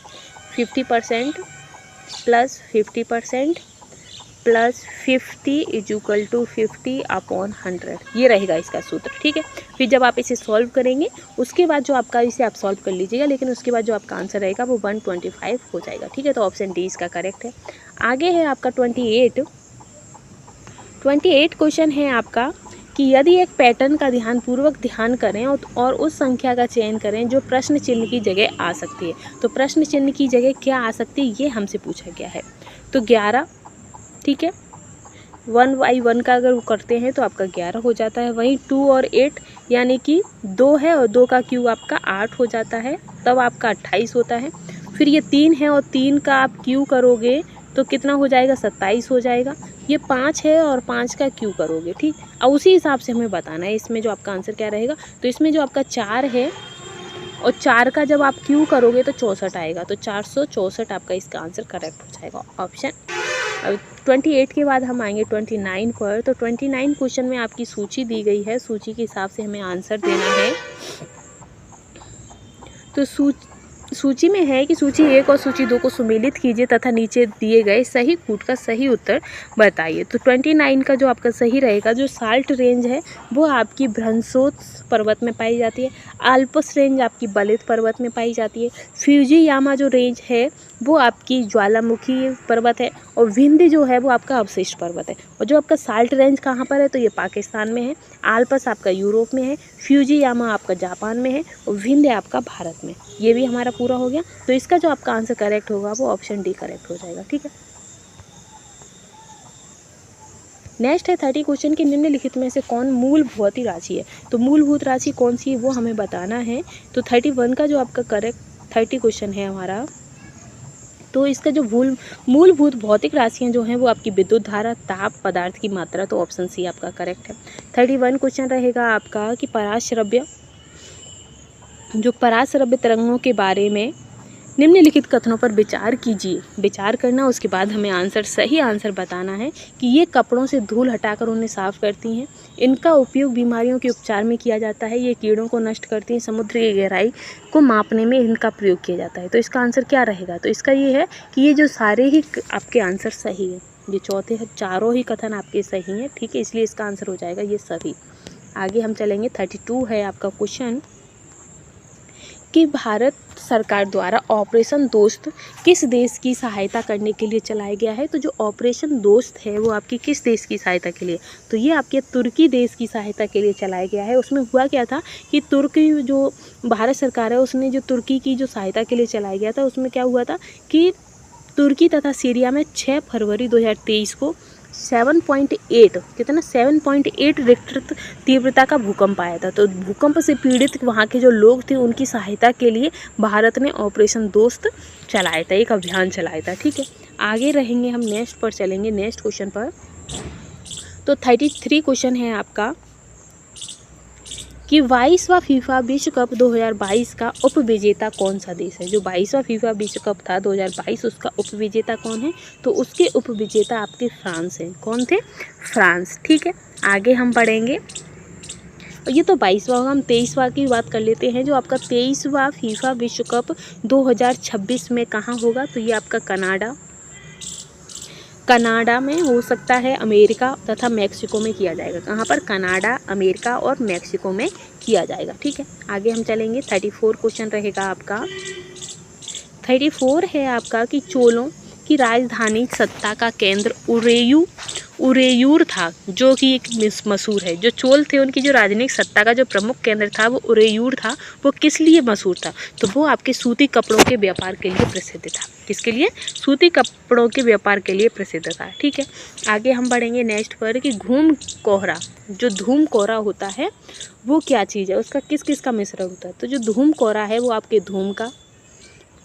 50% प्लस 50% प्लस 50 इजुकल टू 50/100, ये रहेगा इसका सूत्र। ठीक है, फिर जब आप इसे सॉल्व करेंगे उसके बाद जो आपका, इसे आप सॉल्व कर लीजिएगा, लेकिन उसके बाद जो आपका आंसर रहेगा वो 125 हो जाएगा। ठीक है, तो ऑप्शन डी इसका करेक्ट है। आगे है आपका 28 क्वेश्चन है आपका कि यदि एक पैटर्न का ध्यानपूर्वक ध्यान करें और उस संख्या का चयन करें जो प्रश्न चिन्ह की जगह आ सकती है, तो प्रश्न चिन्ह की जगह क्या आ सकती है ये हमसे पूछा गया है। तो 11, ठीक है, 1 बाई 1 का अगर वो करते हैं तो आपका 11 हो जाता है। वहीं 2 और 8 यानी कि 2 है और 2 का क्यूब आपका 8 हो जाता है, तब आपका 28 होता है। फिर ये 3 है और 3 का आप क्यू करोगे तो कितना हो जाएगा, 27 हो जाएगा। ये 5 है और 5 का क्यू करोगे, ठीक, और उसी हिसाब से हमें बताना है इसमें जो आपका आंसर क्या रहेगा। तो इसमें जो आपका 4 है और 4 का जब आप क्यू करोगे तो 64 आएगा, तो 464 आपका इसका आंसर करेक्ट हो जाएगा ऑप्शन। अब 28 के बाद हम आएंगे 29 पर। तो 29 क्वेश्चन में आपकी सूची दी गई है, सूची के हिसाब से हमें आंसर देना है। तो सूची में है कि सूची 1 और सूची 2 को सुमेलित कीजिए तथा नीचे दिए गए सही कूट का सही उत्तर बताइए। तो 29 का जो आपका सही रहेगा, जो साल्ट रेंज है वो आपकी भ्रंशोत्स पर्वत में पाई जाती है। आल्प्स रेंज आपकी बलित पर्वत में पाई जाती है। फ्यूजीयामा जो रेंज है वो आपकी ज्वालामुखी पर्वत है। और विंध्य जो है वो आपका अवशिष्ट पर्वत है। और जो आपका साल्ट रेंज कहाँ पर है, तो ये पाकिस्तान में है। आल्प्स आपका यूरोप में है। फ्यूजीयामा आपका जापान में है और विंध्य आपका भारत में। ये भी हमारा पूरा हो गया। तो इसका जो आपका आंसर करेक्ट होगा वो ऑप्शन डी करेक्ट हो जाएगा। ठीक है, नेक्स्ट है 30 क्वेश्चन की निम्नलिखित में से कौन मूलभूत राशि है। तो मूलभूत राशि कौन सी है वो हमें बताना है। तो 31 का जो आपका करेक्ट 30 क्वेश्चन है हमारा, तो इसका जो मूलभूत भौतिक राशियाँ जो हैं वो आपकी विद्युत धारा, ताप, पदार्थ की मात्रा, तो ऑप्शन सी आपका करेक्ट है। 31 क्वेश्चन रहेगा आपका कि पराश्रव्य तरंगों के बारे में निम्नलिखित कथनों पर विचार कीजिए। विचार करना, उसके बाद हमें सही आंसर बताना है कि ये कपड़ों से धूल हटाकर उन्हें साफ करती हैं। इनका उपयोग बीमारियों के उपचार में किया जाता है। ये कीड़ों को नष्ट करती हैं। समुद्र की गहराई को मापने में इनका प्रयोग किया जाता है। तो इसका आंसर क्या रहेगा, तो इसका ये है कि ये जो सारे ही आपके आंसर सही है। ये चौथे चारों ही कथन आपके सही हैं। ठीक है, इसलिए इसका आंसर हो जाएगा ये सभी। आगे हम चलेंगे 32 है आपका क्वेश्चन कि भारत सरकार द्वारा ऑपरेशन दोस्त किस देश की सहायता करने के लिए चलाया गया है। तो जो ऑपरेशन दोस्त है वो आपकी किस देश की सहायता के लिए, तो ये आपके तुर्की देश की सहायता के लिए चलाया गया है। उसमें हुआ क्या था कि तुर्की जो भारत सरकार है उसने जो तुर्की की जो सहायता के लिए चलाया गया था, उसमें क्या हुआ था कि तुर्की तथा सीरिया में 6 फरवरी 2023 को 7.8 रिक्टर तीव्रता का भूकंप आया था। तो भूकंप से पीड़ित वहाँ के जो लोग थे उनकी सहायता के लिए भारत ने ऑपरेशन दोस्त चलाया था, एक अभियान चलाया था। ठीक है, आगे रहेंगे हम नेक्स्ट पर चलेंगे, नेक्स्ट क्वेश्चन पर। तो 33 क्वेश्चन है आपका कि 22वां फीफा विश्व कप 2022 का उपविजेता कौन सा देश है। जो 22वां फीफा विश्व कप था 2022 उसका उपविजेता कौन है, तो उसके उपविजेता आपके फ्रांस हैं। कौन थे? फ्रांस। ठीक है, आगे हम बढ़ेंगे। ये तो 22वां होगा, हम 23वां की बात कर लेते हैं। जो आपका 23वां फीफा विश्व कप 2026 में कहाँ होगा, तो ये आपका कनाडा में हो सकता है, अमेरिका तथा मैक्सिको में किया जाएगा। कहाँ पर? कनाडा, अमेरिका और मैक्सिको में किया जाएगा। ठीक है, आगे हम चलेंगे। 34 क्वेश्चन रहेगा आपका। 34 है आपका कि चोलों की राजधानी सत्ता का केंद्र उरेयूर था, जो कि एक मशहूर है। जो चोल थे उनकी जो राजनीतिक सत्ता का जो प्रमुख केंद्र था वो उरेयूर था। वो किस लिए मशहूर था, तो वो आपके सूती कपड़ों के व्यापार के लिए प्रसिद्ध था। किसके लिए? सूती कपड़ों के व्यापार के लिए प्रसिद्ध था। ठीक है, आगे हम बढ़ेंगे नेक्स्ट पर कि धूम कोहरा होता है वो क्या चीज़ है, उसका किस किस का मिश्रण होता है। तो जो धूम कोहरा है वो आपके धूम का,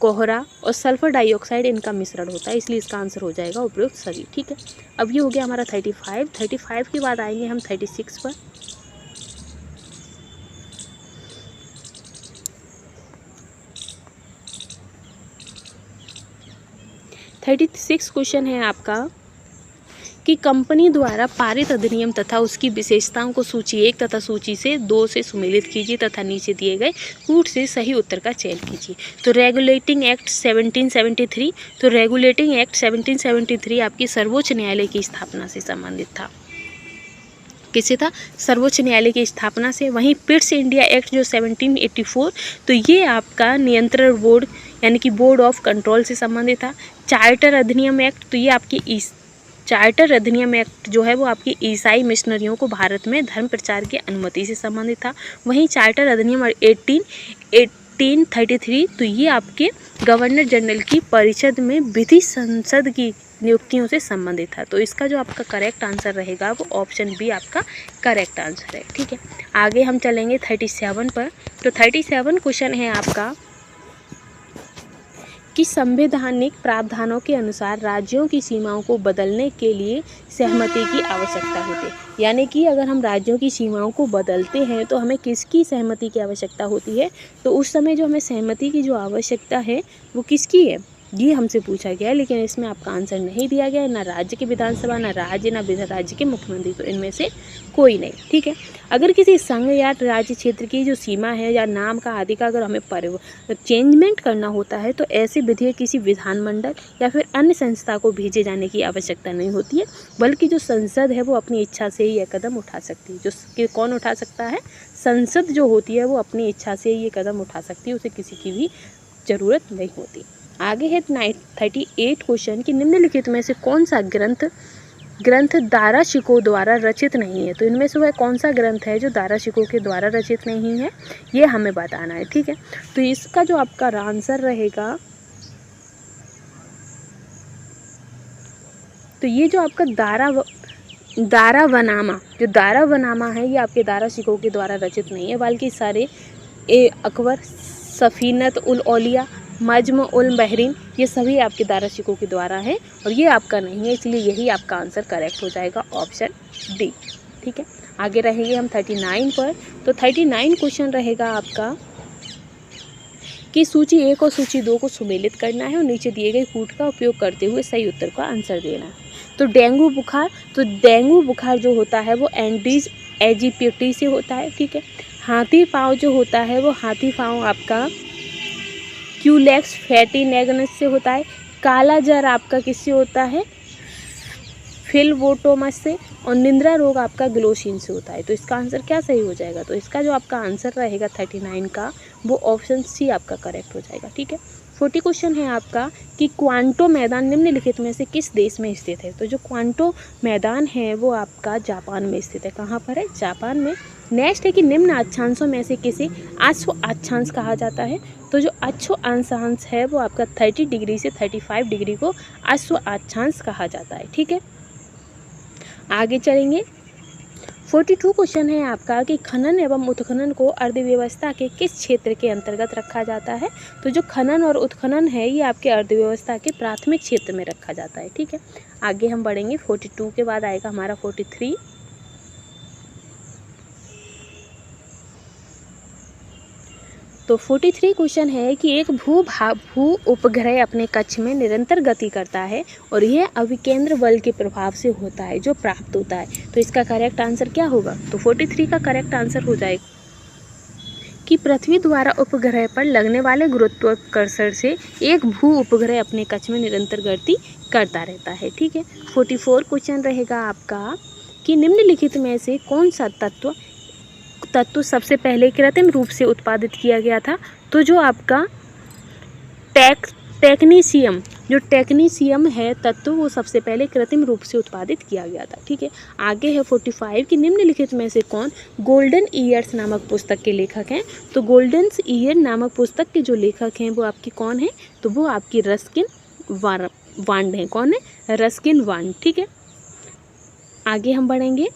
कोहरा और सल्फर डाइऑक्साइड इनका मिश्रण होता है, इसलिए इसका आंसर हो जाएगा उपयुक्त सभी। ठीक है, अब ये हो गया हमारा 35 के बाद आएंगे हम 36 पर। 36 क्वेश्चन है आपका कि कंपनी द्वारा पारित अधिनियम तथा उसकी विशेषताओं को सूची 1 तथा सूची से 2 से सुमेलित कीजिए तथा नीचे दिए गए कूट से सही उत्तर का चयन कीजिए। तो रेगुलेटिंग एक्ट 1773, तो रेगुलेटिंग एक्ट 1773 आपकी सर्वोच्च न्यायालय की स्थापना से संबंधित था। किससे था? सर्वोच्च न्यायालय की स्थापना से। वहीं पिट्स इंडिया एक्ट जो 1784, तो ये आपका नियंत्रण बोर्ड यानी कि बोर्ड ऑफ कंट्रोल से संबंधित था। चार्टर अधिनियम एक्ट, तो ये आपकी चार्टर अधिनियम एक्ट जो है वो आपकी ईसाई मिशनरियों को भारत में धर्म प्रचार की अनुमति से संबंधित था। वहीं चार्टर अधिनियम 1833, तो ये आपके गवर्नर जनरल की परिषद में विधि संसद की नियुक्तियों से संबंधित था। तो इसका जो आपका करेक्ट आंसर रहेगा वो ऑप्शन बी आपका करेक्ट आंसर है। ठीक है, आगे हम चलेंगे 37 पर। तो 37 क्वेश्चन है आपका कि संवैधानिक प्रावधानों के अनुसार राज्यों की सीमाओं को बदलने के लिए सहमति की आवश्यकता होती है। यानी कि अगर हम राज्यों की सीमाओं को बदलते हैं तो हमें किसकी सहमति की आवश्यकता होती है, तो उस समय जो हमें सहमति की जो आवश्यकता है वो किसकी है, ये हमसे पूछा गया है। लेकिन इसमें आपका आंसर नहीं दिया गया है, ना राज्य की विधानसभा, ना राज्य के मुख्यमंत्री, तो इनमें से कोई नहीं। ठीक है, अगर किसी संघ या राज्य क्षेत्र की जो सीमा है या नाम का आदि का अगर हमें चेंजमेंट करना होता है तो ऐसे विधेयक किसी विधानमंडल या फिर अन्य संस्था को भेजे जाने की आवश्यकता नहीं होती है, बल्कि जो संसद है वो अपनी इच्छा से ही यह कदम उठा सकती है। कौन उठा सकता है? संसद जो होती है वो अपनी इच्छा से ये कदम उठा सकती है, उसे किसी की भी ज़रूरत नहीं होती। आगे है 38 क्वेश्चन कि निम्नलिखित में से कौन सा ग्रंथ दारा शिकोह द्वारा रचित नहीं है। तो इनमें से वह कौन सा ग्रंथ है जो दारा शिकोह के द्वारा रचित नहीं है, ये हमें बताना है। ठीक है, तो इसका जो आपका आंसर रहेगा, तो ये जो आपका दारावनामा है ये आपके दारा शिकोह के द्वारा रचित नहीं है, बल्कि सारे अकबर, सफीनत उल औलिया, मज्म उल बहरीन, ये सभी आपके दारा शिकोह के द्वारा है और ये आपका नहीं है, इसलिए यही आपका आंसर करेक्ट हो जाएगा, ऑप्शन डी। ठीक है, आगे रहेंगे हम 39 पर। तो 39 क्वेश्चन रहेगा आपका कि सूची 1 और सूची 2 को सुमेलित करना है और नीचे दिए गए कूट का उपयोग करते हुए सही उत्तर का आंसर देना है। तो डेंगू बुखार जो होता है वो एंडीज एजिप्टी से होता है। ठीक है, हाथी पाँव जो होता है वो हाथी पाँव आपका क्यूलेक्स फैटिनेगनस से होता है। काला जर आपका किससे होता है? फिलवोटोमस से। और निंद्रा रोग आपका ग्लोसिन से होता है। तो इसका आंसर क्या सही हो जाएगा? तो इसका जो आपका आंसर रहेगा 39 का वो ऑप्शन सी आपका करेक्ट हो जाएगा। ठीक है, 40 क्वेश्चन है आपका कि क्वांटो मैदान निम्नलिखित में से किस देश में स्थित है। तो जो क्वांटो मैदान है वो आपका जापान में स्थित है। कहाँ पर है? जापान में। नेक्स्ट है कि निम्न अक्षांशों में से किसे अश्व अक्षांश कहा जाता है। तो जो अश्व अक्षांश है वो आपका 30 डिग्री से 35 डिग्री को अश्व अक्षांश कहा जाता है। ठीक है, आगे चलेंगे। 42 क्वेश्चन है आपका कि खनन एवं उत्खनन को अर्थव्यवस्था के किस क्षेत्र के अंतर्गत रखा जाता है। तो जो खनन और उत्खनन है ये आपके अर्थव्यवस्था के प्राथमिक क्षेत्र में रखा जाता है। ठीक है, आगे हम बढ़ेंगे। 42 के बाद आएगा हमारा 43। तो 43 क्वेश्चन है कि एक भू उपग्रह अपने कक्ष में निरंतर गति करता है और यह अभिकेंद्र बल के प्रभाव से होता है जो प्राप्त होता है। तो इसका करेक्ट आंसर क्या होगा? तो 43 का करेक्ट आंसर हो जाएगा कि पृथ्वी द्वारा उपग्रह पर लगने वाले गुरुत्वाकर्षण से एक भू उपग्रह अपने कक्ष में निरंतर गति करता रहता है। ठीक है। 44 क्वेश्चन रहेगा आपका कि निम्नलिखित में से कौन सा तत्व सबसे पहले कृत्रिम रूप से उत्पादित किया गया था? तो जो आपका टेक्नीशियम है तत्व, वो सबसे पहले कृत्रिम रूप से उत्पादित किया गया था। ठीक है। आगे है 45 कि निम्नलिखित में से कौन गोल्डन ईयर्स नामक पुस्तक के लेखक हैं? तो गोल्डन ईयर नामक पुस्तक के जो लेखक हैं वो आपकी कौन है? तो वो आपकी रस्किन वांड है। कौन है? रस्किन वांड। ठीक है। आगे हम बढ़ेंगे।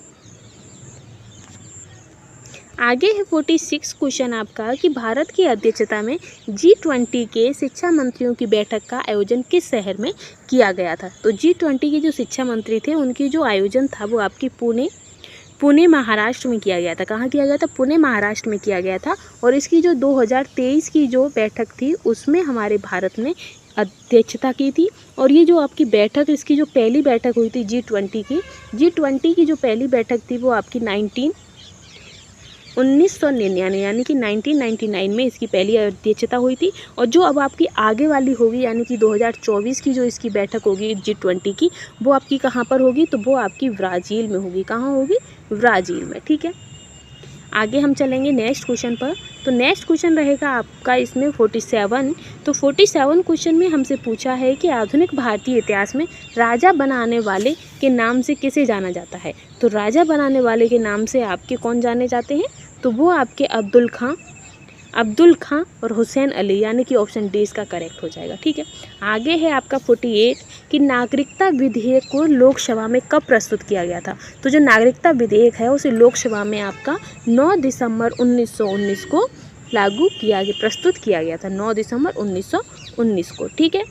आगे है 46 क्वेश्चन आपका कि भारत की अध्यक्षता में G20 के शिक्षा मंत्रियों की बैठक का आयोजन किस शहर में किया गया था? तो G20 के जो शिक्षा मंत्री थे उनकी जो आयोजन था वो आपकी पुणे महाराष्ट्र में किया गया था। कहाँ किया गया था? पुणे महाराष्ट्र में किया गया था। और इसकी जो 2023 की जो बैठक थी उसमें हमारे भारत ने अध्यक्षता की थी। और ये जो आपकी बैठक, इसकी जो पहली बैठक हुई थी G20 की जो पहली बैठक थी वो आपकी 1999 यानी कि 1999 में इसकी पहली अध्यक्षता हुई थी। और जो अब आपकी आगे वाली होगी यानी कि 2024 की जो इसकी बैठक होगी G20 की, वो आपकी कहाँ पर होगी? तो वो आपकी ब्राज़ील में होगी। कहाँ होगी? ब्राज़ील में। ठीक है। आगे हम चलेंगे नेक्स्ट क्वेश्चन पर। तो नेक्स्ट क्वेश्चन रहेगा आपका इसमें 47। तो 47 क्वेश्चन में हमसे पूछा है कि आधुनिक भारतीय इतिहास में राजा बनाने वाले के नाम से किसे जाना जाता है? तो राजा बनाने वाले के नाम से आपके कौन जाने जाते हैं? तो वो आपके अब्दुल खां और हुसैन अली, यानी कि ऑप्शन डी इसका करेक्ट हो जाएगा। ठीक है। आगे है आपका 48 कि नागरिकता विधेयक को लोकसभा में कब प्रस्तुत किया गया था? तो जो नागरिकता विधेयक है उसे लोकसभा में आपका 9 दिसंबर 1919 को प्रस्तुत किया गया था। 9 दिसंबर 1919 को। ठीक है।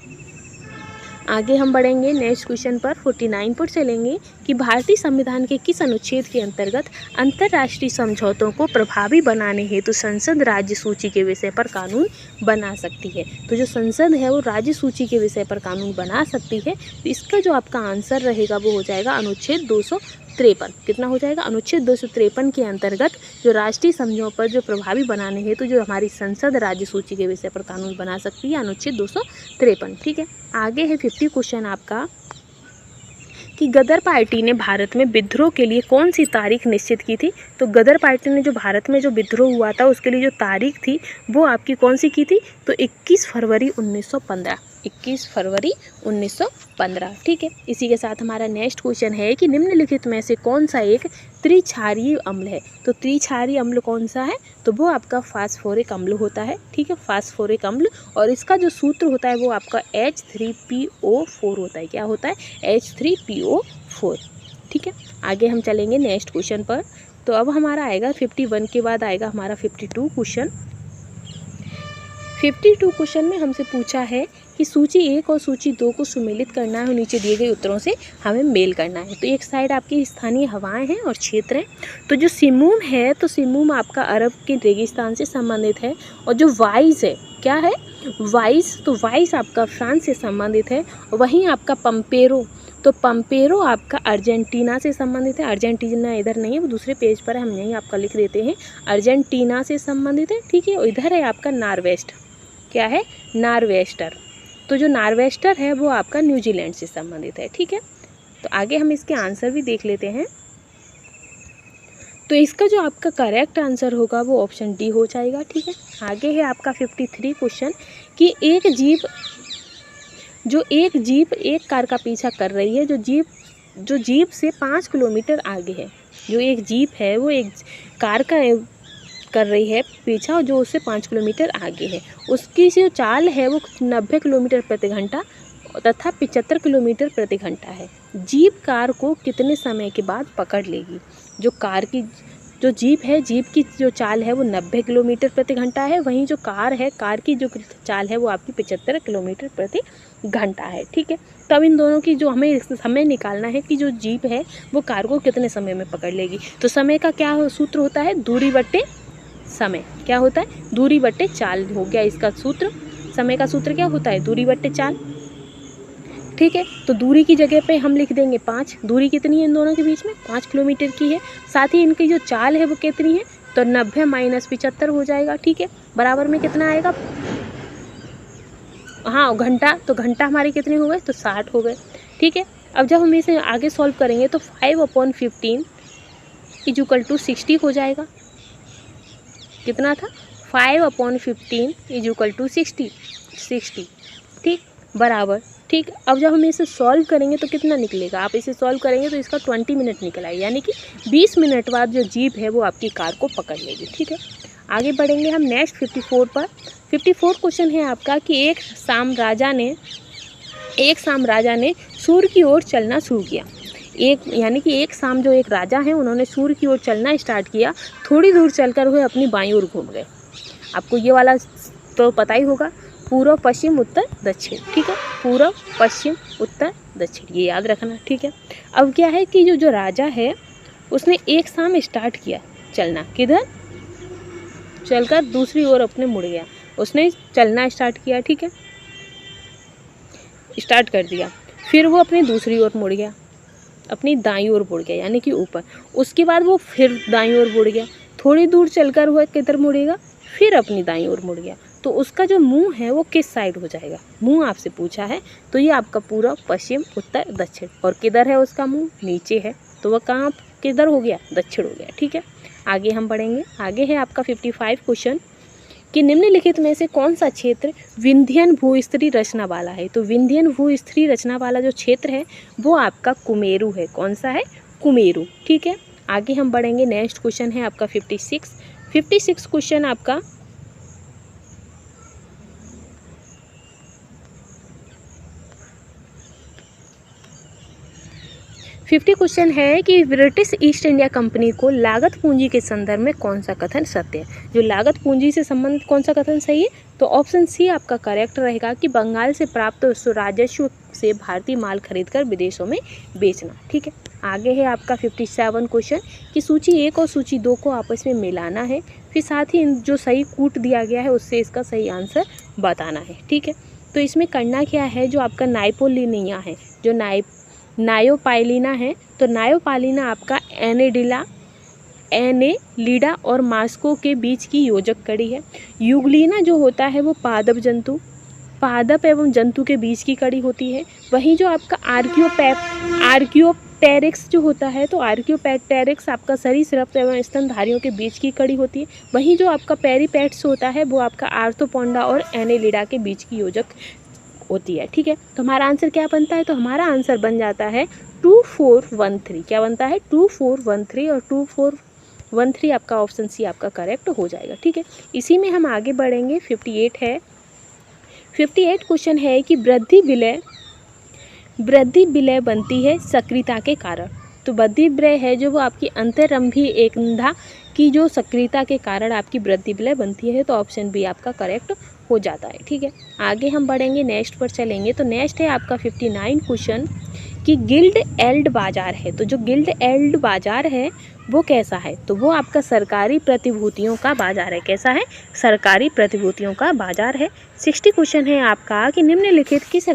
आगे हम बढ़ेंगे नेक्स्ट क्वेश्चन पर 49 पर चलेंगे कि भारतीय संविधान के किस अनुच्छेद के अंतर्गत अंतर्राष्ट्रीय समझौतों को प्रभावी बनाने हेतु संसद राज्य सूची के विषय पर कानून बना सकती है? तो जो संसद है वो राज्य सूची के विषय पर कानून बना सकती है। तो इसका जो आपका आंसर रहेगा वो हो जाएगा अनुच्छेद 253। कितना हो जाएगा? अनुच्छेद 253 के अंतर्गत जो राष्ट्रीय समझौतों पर जो प्रभावी बनाने हेतु जो हमारी संसद राज्य सूची के विषय पर कानून बना सकती है, अनुच्छेद 253। ठीक है। आगे है 50 क्वेश्चन आपका कि गदर पार्टी ने भारत में विद्रोह के लिए कौन सी तारीख निश्चित की थी? तो गदर पार्टी ने जो भारत में जो विद्रोह हुआ था उसके लिए जो तारीख थी वो आपकी कौन सी की थी? तो 21 फरवरी 1915। 21 फरवरी 1915। ठीक है। इसी के साथ हमारा नेक्स्ट क्वेश्चन है कि निम्नलिखित में से कौन सा एक त्रिक्षारीय अम्ल है? तो त्रिक्षारीय अम्ल कौन सा है? तो वो आपका फास्फोरिक अम्ल होता है। ठीक है। फास्फोरिक अम्ल। और इसका जो सूत्र होता है वो आपका H3PO4 होता है। क्या होता है? H3PO4। ठीक है। आगे हम चलेंगे नेक्स्ट क्वेश्चन पर। तो अब हमारा आएगा 51 के बाद आएगा हमारा 52 क्वेश्चन। 52 क्वेश्चन में हमसे पूछा है कि सूची 1 और सूची 2 को सुमेलित करना है और नीचे दिए गए उत्तरों से हमें मेल करना है। तो एक साइड आपकी स्थानीय हवाएं हैं और क्षेत्र हैं। तो जो सिमूम है तो सिमूम आपका अरब के रेगिस्तान से संबंधित है। और जो वाइस है, क्या है? वाइस। तो वाइस आपका फ्रांस से संबंधित है। वहीं आपका पंपेरो, तो पंपेरो आपका अर्जेंटीना से संबंधित है। अर्जेंटीना इधर नहीं है, वो दूसरे पेज पर है, हम यहीं आपका लिख देते हैं। अर्जेंटीना से संबंधित है। ठीक है। इधर है आपका नॉर्वेस्ट। क्या है? नॉर्वेस्टर। तो जो नॉर्वेस्टर है वो आपका न्यूजीलैंड से संबंधित है। ठीक है। तो आगे हम इसके आंसर भी देख लेते हैं। तो इसका जो आपका करेक्ट आंसर होगा वो ऑप्शन डी हो जाएगा। ठीक है। आगे है आपका 53 क्वेश्चन कि एक जीप एक कार का पीछा कर रही है, जो जीप से 5 किलोमीटर आगे है। जो एक जीप है वो एक कार का कर रही है पीछा, जो उससे 5 किलोमीटर आगे है। उसकी जो चाल है वो 90 किलोमीटर प्रति घंटा तथा 75 किलोमीटर प्रति घंटा है। जीप कार को कितने समय के बाद पकड़ लेगी? जो जीप की जो चाल है वो 90 किलोमीटर प्रति घंटा है। वहीं जो कार की जो चाल है वो आपकी 75 किलोमीटर प्रति घंटा है। ठीक है। तब इन दोनों की जो हमें समय निकालना है कि जो जीप है वो कार को कितने समय में पकड़ लेगी। तो समय का क्या सूत्र होता है? दूरी बट्टे समय। क्या होता है? दूरी बट्टे चाल हो गया इसका सूत्र। समय का सूत्र क्या होता है? दूरी बट्टे चाल। ठीक है, तो दूरी की जगह पे हम लिख देंगे 5। दूरी कितनी है इन दोनों के बीच में? 5 किलोमीटर की है। साथ ही इनकी जो चाल है वो कितनी है? तो 90 - 75 हो जाएगा। ठीक है, बराबर में कितना आएगा? हाँ, घंटा। तो घंटा हमारे कितने हो गए? तो 60 हो गए। ठीक है, अब जब हम इसे आगे सॉल्व करेंगे तो 5/15 = 60 हो जाएगा। कितना था? 5/15 = 60। ठीक, बराबर। ठीक, अब जब हम इसे सॉल्व करेंगे तो कितना निकलेगा? आप इसे सॉल्व करेंगे तो इसका 20 मिनट निकल आएगा, यानी कि 20 मिनट बाद जो जीप है वो आपकी कार को पकड़ लेगी। ठीक है, आगे बढ़ेंगे हम नेक्स्ट 54 पर। 54 क्वेश्चन है आपका कि एक शाम राजा ने सूर्य की ओर चलना शुरू किया। यानी कि एक शाम जो एक राजा हैं उन्होंने सूर्य की ओर चलना स्टार्ट किया। थोड़ी दूर चलकर वह अपनी बाईं ओर घूम गए। आपको ये वाला तो पता ही होगा, पूर्व, पश्चिम, उत्तर, दक्षिण। ठीक है, पूर्व, पश्चिम, उत्तर, दक्षिण, ये याद रखना। ठीक है, अब क्या है कि जो राजा है उसने एक शाम स्टार्ट किया चलना। किधर? चलकर दूसरी ओर अपने मुड़ गया। उसने चलना स्टार्ट किया। ठीक है, स्टार्ट कर दिया। फिर वो अपनी दूसरी ओर मुड़ गया, अपनी दाईं ओर मुड़ गया, यानी कि ऊपर। उसके बाद वो फिर दाईं ओर मुड़ गया। थोड़ी दूर चलकर वह किधर मुड़ेगा? फिर अपनी दाईं ओर मुड़ गया। तो उसका जो मुंह है वो किस साइड हो जाएगा? मुंह आपसे पूछा है, तो ये आपका पूर्व, पश्चिम, उत्तर, दक्षिण। और किधर है उसका मुंह? नीचे है, तो वह कहाँ किधर हो गया? दक्षिण हो गया। ठीक है, आगे हम बढ़ेंगे। आगे है आपका 55 क्वेश्चन कि निम्नलिखित में से कौन सा क्षेत्र विंध्यन भूस्त्री रचना वाला है? तो विंध्यन भूस्त्री रचना वाला जो क्षेत्र है वो आपका कुमेरु है। कौन सा है? कुमेरु। ठीक है, आगे हम बढ़ेंगे। नेक्स्ट क्वेश्चन है आपका 56 क्वेश्चन आपका क्वेश्चन है कि ब्रिटिश ईस्ट इंडिया कंपनी को लागत पूंजी के संदर्भ में कौन सा कथन सत्य है? जो लागत पूंजी से संबंधित कौन सा कथन सही है? तो ऑप्शन सी आपका करेक्ट रहेगा कि बंगाल से प्राप्त राजस्व से भारतीय माल खरीदकर विदेशों में बेचना। ठीक है, आगे है आपका 57 क्वेश्चन कि सूची 1 और सूची 2 को आपस में मिलाना है, फिर साथ ही जो सही कूट दिया गया है उससे इसका सही आंसर बताना है। ठीक है, तो इसमें करना क्या है? जो आपका नाइपोलिनिया है, जो नायोपाइलिना है, तो नायोपाइलिना आपका एनेलिडा और मास्को के बीच की योजक कड़ी है। युगलिना जो होता है वो पादप एवं जंतु के बीच की कड़ी होती है। वहीं जो आपका आर्कियोप्टेरिक्स जो होता है, तो आर्कियोप्टेरिक्स आपका सरीसृप एवं स्तनधारियों के बीच की कड़ी होती है। वहीं जो आपका पेरिपेट्स होता है वो आपका आर्थ्रोपोडा और एनेलिडा के बीच की योजक होती है। ठीक है, तो हमारा आंसर क्या बनता है? तो हमारा आंसर बन जाता है 2413। क्या बनता है? 2413, और 2413 आपका ऑप्शन सी आपका करेक्ट हो जाएगा। ठीक है, इसी में हम आगे बढ़ेंगे। 58 है। 58 क्वेश्चन है कि वृद्धि विलय बनती है सक्रियता के कारण। तो वृद्धि विलय है जो वो आपकी अंतररंभी एकंधा की जो सक्रियता के कारण आपकी वृद्धि विलय बनती है, तो ऑप्शन बी आपका करेक्ट हो जाता है। ठीक है, आगे हम बढ़ेंगे, नेक्स्ट पर चलेंगे। तो नेक्स्ट है आपका 59 क्वेश्चन कि गिल्ड एल्ड बाजार है। तो जो गिल्ड एल्ड बाजार है वो कैसा है? तो वो आपका सरकारी प्रतिभूतियों का बाजार है। कैसा है? सरकारी प्रतिभूतियों का बाजार है। 60 क्वेश्चन है आपका कि निम्नलिखित किस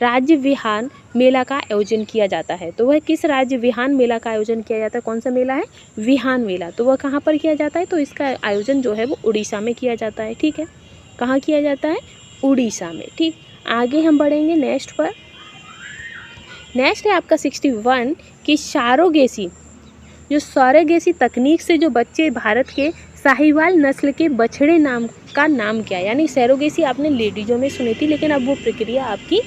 राज्य विहान मेला का आयोजन किया जाता है? तो वह किस राज्य विहान मेला का आयोजन किया जाता है? कौन सा मेला है? विहान मेला। तो वह कहाँ पर किया जाता है? तो इसका आयोजन जो है वो उड़ीसा में किया जाता है। ठीक है, कहाँ किया जाता है? उड़ीसा में। ठीक, आगे हम बढ़ेंगे नेक्स्ट पर। नेक्स्ट है आपका 61 कि सरोगेसी तकनीक से जो बच्चे भारत के साहिवाल नस्ल के बछड़े का नाम क्या है? यानी सरोगेसी आपने लेडीजों में सुनी थी, लेकिन अब वो प्रक्रिया आपकी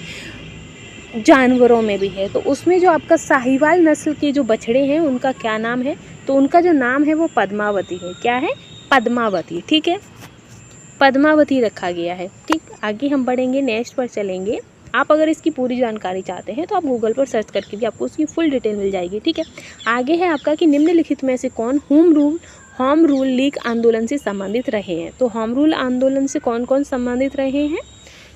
जानवरों में भी है। तो उसमें जो आपका साहिवाल नस्ल के जो बछड़े हैं उनका क्या नाम है? तो उनका जो नाम है वो पद्मावती है। क्या है? पद्मावती। ठीक है, पद्मावती रखा गया है। ठीक, आगे हम बढ़ेंगे, नेक्स्ट पर चलेंगे। आप अगर इसकी पूरी जानकारी चाहते हैं तो आप गूगल पर सर्च करके भी आपको उसकी फुल डिटेल मिल जाएगी। ठीक है, आगे है आपका कि निम्नलिखित में से कौन होम रूल लीग आंदोलन से संबंधित रहे हैं? तो होम रूल आंदोलन से कौन कौन संबंधित रहे हैं?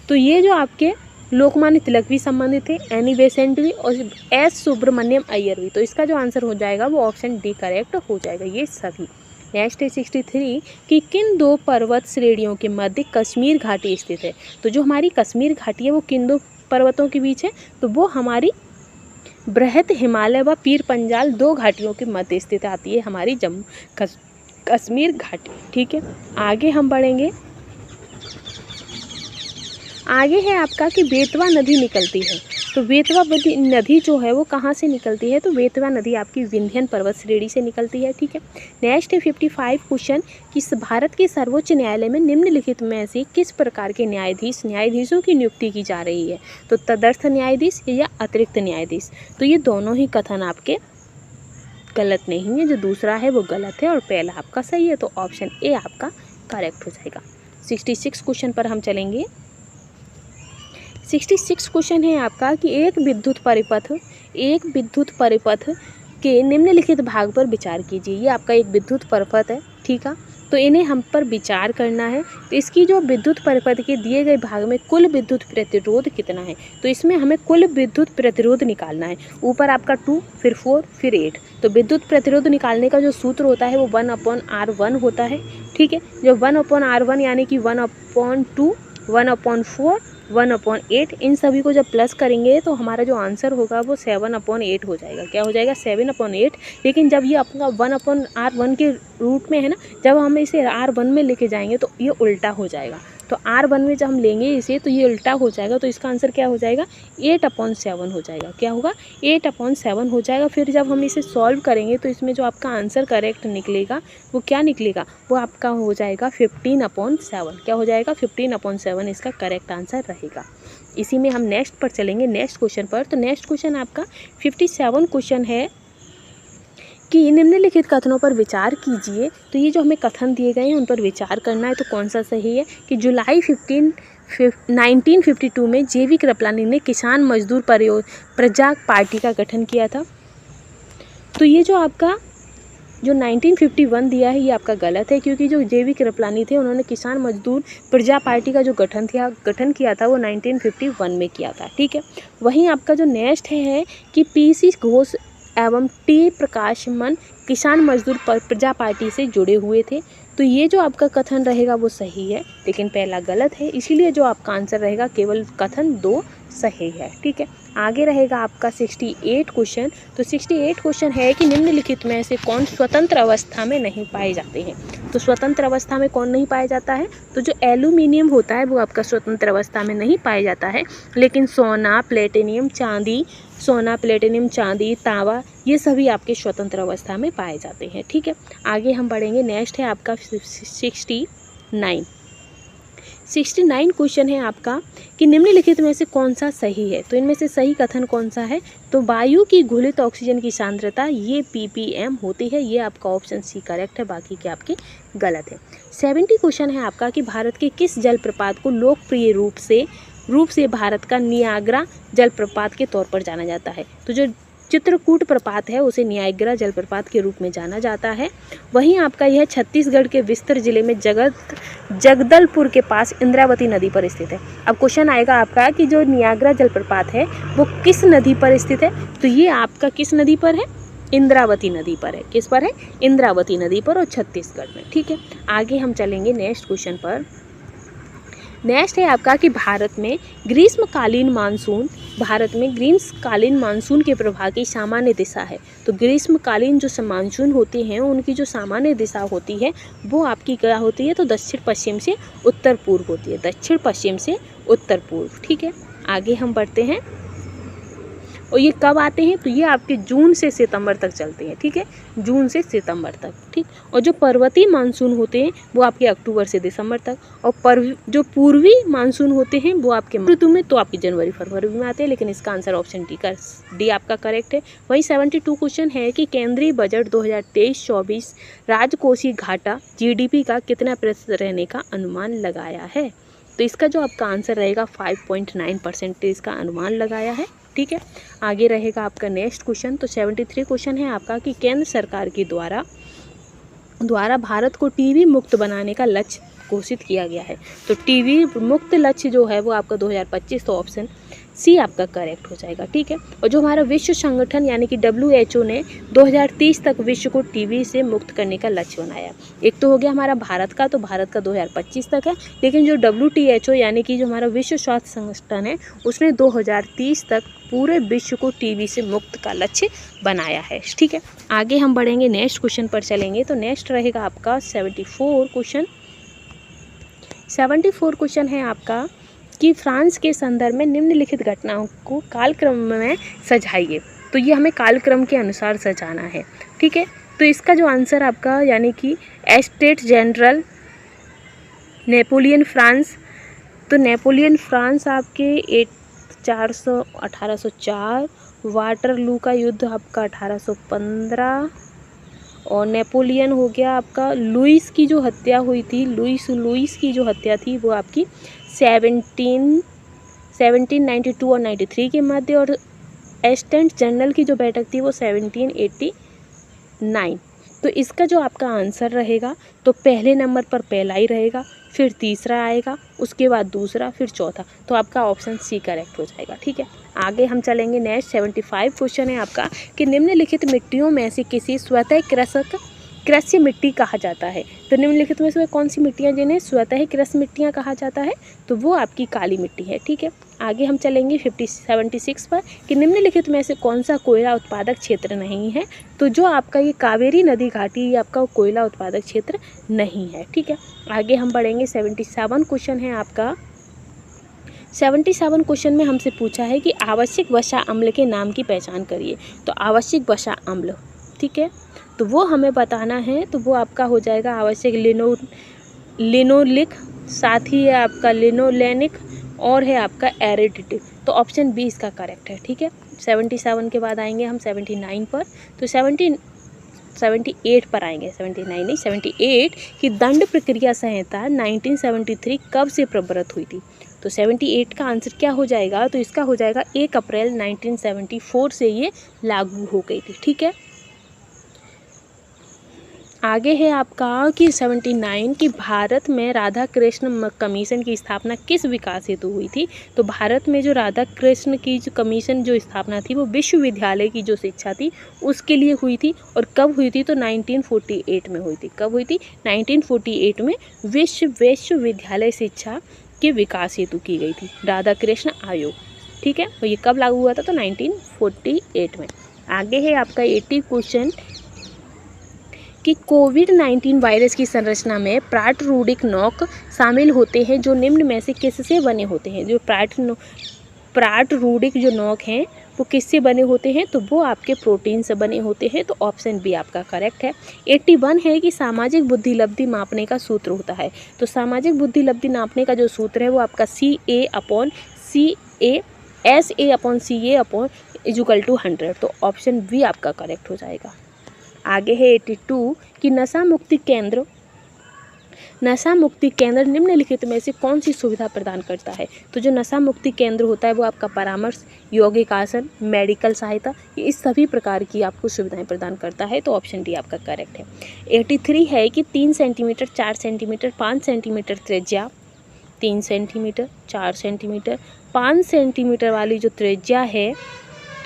तो ये जो आपके लोकमान्य तिलक भी संबंधित थे, एनी बेसेंट भी, और एस सुब्रमण्यम अय्यर भी। तो इसका जो आंसर हो जाएगा वो ऑप्शन डी करेक्ट हो जाएगा, ये सभी। नेक्स्ट है 63 कि किन दो पर्वत श्रेणियों के मध्य कश्मीर घाटी स्थित है। तो जो हमारी कश्मीर घाटी है वो किन दो पर्वतों के बीच है, तो वो हमारी बृहत हिमालय व पीर पंजाल दो घाटियों के मध्य स्थित आती है हमारी जम्मू कश्मीर घाटी। ठीक है, आगे हम बढ़ेंगे। आगे है आपका कि बेतवा नदी निकलती है। तो बेतवा नदी जो है वो कहाँ से निकलती है, तो बेतवा नदी आपकी विंध्यन पर्वत श्रेणी से निकलती है। ठीक है, नेक्स्ट है 55 क्वेश्चन कि भारत के सर्वोच्च न्यायालय में निम्नलिखित में से किस प्रकार के न्यायाधीशों की नियुक्ति की जा रही है, तो तदर्थ न्यायाधीश या अतिरिक्त न्यायाधीश। तो ये दोनों ही कथन आपके गलत नहीं है, जो दूसरा है वो गलत है और पहला आपका सही है, तो ऑप्शन ए आपका करेक्ट हो जाएगा। 66 क्वेश्चन पर हम चलेंगे। 66 क्वेश्चन है आपका कि एक विद्युत परिपथ के निम्नलिखित भाग पर विचार कीजिए। ये आपका एक विद्युत परिपथ है, ठीक है, तो इन्हें हम पर विचार करना है। तो इसकी जो विद्युत परिपथ के दिए गए भाग में कुल विद्युत प्रतिरोध कितना है, तो इसमें हमें कुल विद्युत प्रतिरोध निकालना है। ऊपर आपका 2, फिर 4, फिर 8। तो विद्युत प्रतिरोध निकालने का जो सूत्र होता है वो 1/R1 होता है। ठीक है, जो 1/R1 यानी कि 1/2, 1/4, 1/8, इन सभी को जब प्लस करेंगे तो हमारा जो आंसर होगा वो 7/8 हो जाएगा। क्या हो जाएगा? 7/8। लेकिन जब ये अपना 1/R1 के रूट में है ना, जब हम इसे R1 में लेके जाएंगे तो ये उल्टा हो जाएगा। तो R1 में जब हम लेंगे इसे तो ये उल्टा हो जाएगा, तो इसका आंसर क्या हो जाएगा? 8/7 हो जाएगा। क्या होगा? 8/7 हो जाएगा। फिर जब हम इसे सॉल्व करेंगे तो इसमें जो आपका आंसर करेक्ट निकलेगा वो क्या निकलेगा? वो आपका हो जाएगा 15/7। क्या हो जाएगा? 15/7 इसका करेक्ट आंसर रहेगा। इसी में हम नेक्स्ट पर चलेंगे, नेक्स्ट क्वेश्चन पर। तो नेक्स्ट क्वेश्चन आपका 57 क्वेश्चन है कि निम्नलिखित कथनों पर विचार कीजिए। तो ये जो हमें कथन दिए गए हैं उन पर विचार करना है। तो कौन सा सही है कि जुलाई 1952 में जेवी कृपलानी ने किसान मजदूर प्रजा पार्टी का गठन किया था। तो ये जो आपका जो 1951 दिया है ये आपका गलत है, क्योंकि जो जेवी कृपलानी थे उन्होंने किसान मजदूर प्रजा पार्टी का जो गठन किया था वो 1951 में किया था। ठीक है, वहीं आपका जो नेक्स्ट है कि पीसी घोष एवं टी प्रकाशमन किसान मजदूर प्रजा पार्टी से जुड़े हुए थे। तो ये जो आपका कथन रहेगा वो सही है, लेकिन पहला गलत है, इसीलिए जो आपका आंसर रहेगा केवल कथन 2 सही है। ठीक है, आगे रहेगा आपका 68 क्वेश्चन। तो 68 क्वेश्चन है कि निम्नलिखित में से कौन स्वतंत्र अवस्था में नहीं पाए जाते हैं। तो स्वतंत्र अवस्था में कौन नहीं पाया जाता है? तो जो एल्यूमिनियम होता है वो आपका स्वतंत्र अवस्था में नहीं पाया जाता है, लेकिन सोना, प्लेटिनियम, चांदी, तांबा, ये सभी आपके स्वतंत्र अवस्था में पाए जाते हैं। ठीक है, आगे हम बढ़ेंगे। नेक्स्ट है आपका 69 क्वेश्चन है आपका कि निम्नलिखित में से कौन सा सही है। तो इनमें से सही कथन कौन सा है? तो वायु की घुलित ऑक्सीजन की सांद्रता ये ppm होती है। ये आपका ऑप्शन सी करेक्ट है, बाकी के आपके गलत है। 70 क्वेश्चन है आपका कि भारत के किस जलप्रपात को लोकप्रिय रूप से भारत का नियाग्रा जलप्रपात के तौर पर जाना जाता है। तो जो चित्रकूट प्रपात है उसे नियाग्रा जलप्रपात के रूप में जाना जाता है। वहीं आपका यह छत्तीसगढ़ के बिस्तर जिले में जगदलपुर के पास इंद्रावती नदी पर स्थित है। अब क्वेश्चन आएगा आपका कि जो नियाग्रा जलप्रपात है वो किस नदी पर स्थित है। तो ये आपका किस नदी पर है? इंद्रावती नदी पर है। किस पर है? इंद्रावती नदी पर, और छत्तीसगढ़ में। ठीक है, आगे हम चलेंगे नेक्स्ट क्वेश्चन पर। नेक्स्ट है आपका कि भारत में ग्रीष्मकालीन मानसून के प्रवाह की सामान्य दिशा है। तो ग्रीष्मकालीन जो मानसून होते हैं उनकी जो सामान्य दिशा होती है वो आपकी क्या होती है? तो दक्षिण पश्चिम से उत्तर पूर्व होती है। दक्षिण पश्चिम से उत्तर पूर्व। ठीक है, आगे हम बढ़ते हैं। और ये कब आते हैं? तो ये आपके जून से सितंबर तक चलते हैं। ठीक है, जून से सितंबर तक। ठीक, और जो पर्वतीय मानसून होते हैं वो आपके अक्टूबर से दिसंबर तक, और जो पूर्वी मानसून होते हैं वो आपके ऋतु में तो आपकी जनवरी फरवरी में आते हैं। लेकिन इसका आंसर ऑप्शन डी आपका करेक्ट है। वही 72 क्वेश्चन है कि केंद्रीय बजट 2023-24 राजकोषीय घाटा GDP का कितना प्रतिशत रहने का अनुमान लगाया है। तो इसका जो आपका आंसर रहेगा 5.9% इसका अनुमान लगाया है। ठीक है, आगे रहेगा आपका नेक्स्ट क्वेश्चन। तो 73 क्वेश्चन है आपका कि केंद्र सरकार के द्वारा भारत को टीबी मुक्त बनाने का लक्ष्य घोषित किया गया है। तो टीबी मुक्त लक्ष्य जो है वो आपका 2025, तो ऑप्शन सी आपका करेक्ट हो जाएगा, ठीक है। और जो हमारा विश्व संगठन यानी कि WHO ने 2030 तक विश्व को टीबी से मुक्त करने का लक्ष्य बनाया। एक तो हो गया हमारा भारत का, तो भारत का 2025 तक है, लेकिन जो WHO यानी कि जो हमारा विश्व स्वास्थ्य संगठन है उसने 2030 तक पूरे विश्व को टीबी से मुक्त का लक्ष्य बनाया है, ठीक है। आगे हम बढ़ेंगे, नेक्स्ट क्वेश्चन पर चलेंगे। तो नेक्स्ट रहेगा आपका 74 क्वेश्चन। 74 क्वेश्चन है आपका कि फ्रांस के संदर्भ में निम्नलिखित घटनाओं को कालक्रम में सजाइए। तो ये हमें कालक्रम के अनुसार सजाना है, ठीक है। तो इसका जो आंसर आपका यानी कि एस्टेट जनरल नेपोलियन फ्रांस, तो नेपोलियन फ्रांस आपके 1804, वाटरलू का युद्ध आपका 1815, और नेपोलियन हो गया आपका, लुइस की जो हत्या हुई थी, लुइस की जो हत्या थी वो आपकी 1792 और 93 के मध्य, और एस्टेट जनरल की जो बैठक थी वो 1789। तो इसका जो आपका आंसर रहेगा, तो पहले नंबर पर पहला ही रहेगा, फिर तीसरा आएगा, उसके बाद दूसरा, फिर चौथा। तो आपका ऑप्शन सी करेक्ट हो जाएगा, ठीक है। आगे हम चलेंगे, नेक्स्ट 75 क्वेश्चन है आपका कि निम्नलिखित मिट्टियों में से किसी स्वतः कृषि मिट्टी कहा जाता है। तो निम्नलिखित में से कौन सी मिट्टियाँ जिन्हें स्वतः कृषि मिट्टियाँ कहा जाता है, तो वो आपकी काली मिट्टी है, ठीक है। आगे हम चलेंगे 76 पर कि निम्नलिखित में से कौन सा कोयला उत्पादक क्षेत्र नहीं है। तो जो आपका ये कावेरी नदी घाटी, ये आपका कोयला उत्पादक क्षेत्र नहीं है, ठीक है। आगे हम बढ़ेंगे, 77 क्वेश्चन है आपका। 77 क्वेश्चन में हमसे पूछा है कि आवश्यक वसा अम्ल के नाम की पहचान करिए। तो आवश्यक वसा अम्ल, ठीक है, तो वो हमें बताना है। तो वो आपका हो जाएगा आवश्यक लिनोलिक, साथ ही है आपका लिनोलेनिक, और है आपका एरिडिटिव। तो ऑप्शन बी इसका करेक्ट है, ठीक है। 77 के बाद आएंगे हम 79 पर। तो 78 पर आएंगे, 79 नहीं 78 की दंड प्रक्रिया संहिता 1973 कब से प्रवृत्त हुई थी। तो 78 का आंसर क्या हो जाएगा, तो इसका हो जाएगा 1 अप्रैल 1974 से ये लागू हो गई थी, ठीक है। आगे है आपका कि 79 की भारत में राधा कृष्ण कमीशन की स्थापना किस विकास हेतु हुई थी। तो भारत में जो राधा कृष्ण की जो कमीशन जो स्थापना थी वो विश्वविद्यालय की जो शिक्षा थी उसके लिए हुई थी। और कब हुई थी, तो 1948 में हुई थी। कब हुई थी, 1948 में विश्वविद्यालय शिक्षा के विकास हेतु की गई थी राधा कृष्ण आयोग, ठीक है। और ये कब लागू हुआ था, तो 1948 में। आगे है आपका 80 क्वेश्चन कि कोविड-19 वायरस की संरचना में प्राटरूडिक नॉक शामिल होते हैं जो निम्न में से किससे बने होते हैं। जो प्राटरूडिक जो नॉक हैं वो किससे बने होते हैं, तो वो आपके प्रोटीन से बने होते हैं। तो ऑप्शन बी आपका करेक्ट है। 81 है कि सामाजिक बुद्धिलब्धि मापने का सूत्र होता है। तो सामाजिक बुद्धिलब्धि नापने का जो सूत्र है वो आपका SA/CA/100 तो ऑप्शन बी आपका करेक्ट हो जाएगा। आगे है 82 कि नशा मुक्ति केंद्र निम्नलिखित में से कौन सी सुविधा प्रदान करता है। तो जो नशा मुक्ति केंद्र होता है वो आपका परामर्श, यौगिक आसन, मेडिकल सहायता, ये इस सभी प्रकार की आपको सुविधाएं प्रदान करता है। तो ऑप्शन डी आपका करेक्ट है। 83 है कि 3 सेंटीमीटर, 4 सेंटीमीटर, 5 सेंटीमीटर त्रिज्या, 3 सेंटीमीटर, 4 सेंटीमीटर, 5 सेंटीमीटर वाली जो त्रिज्या है,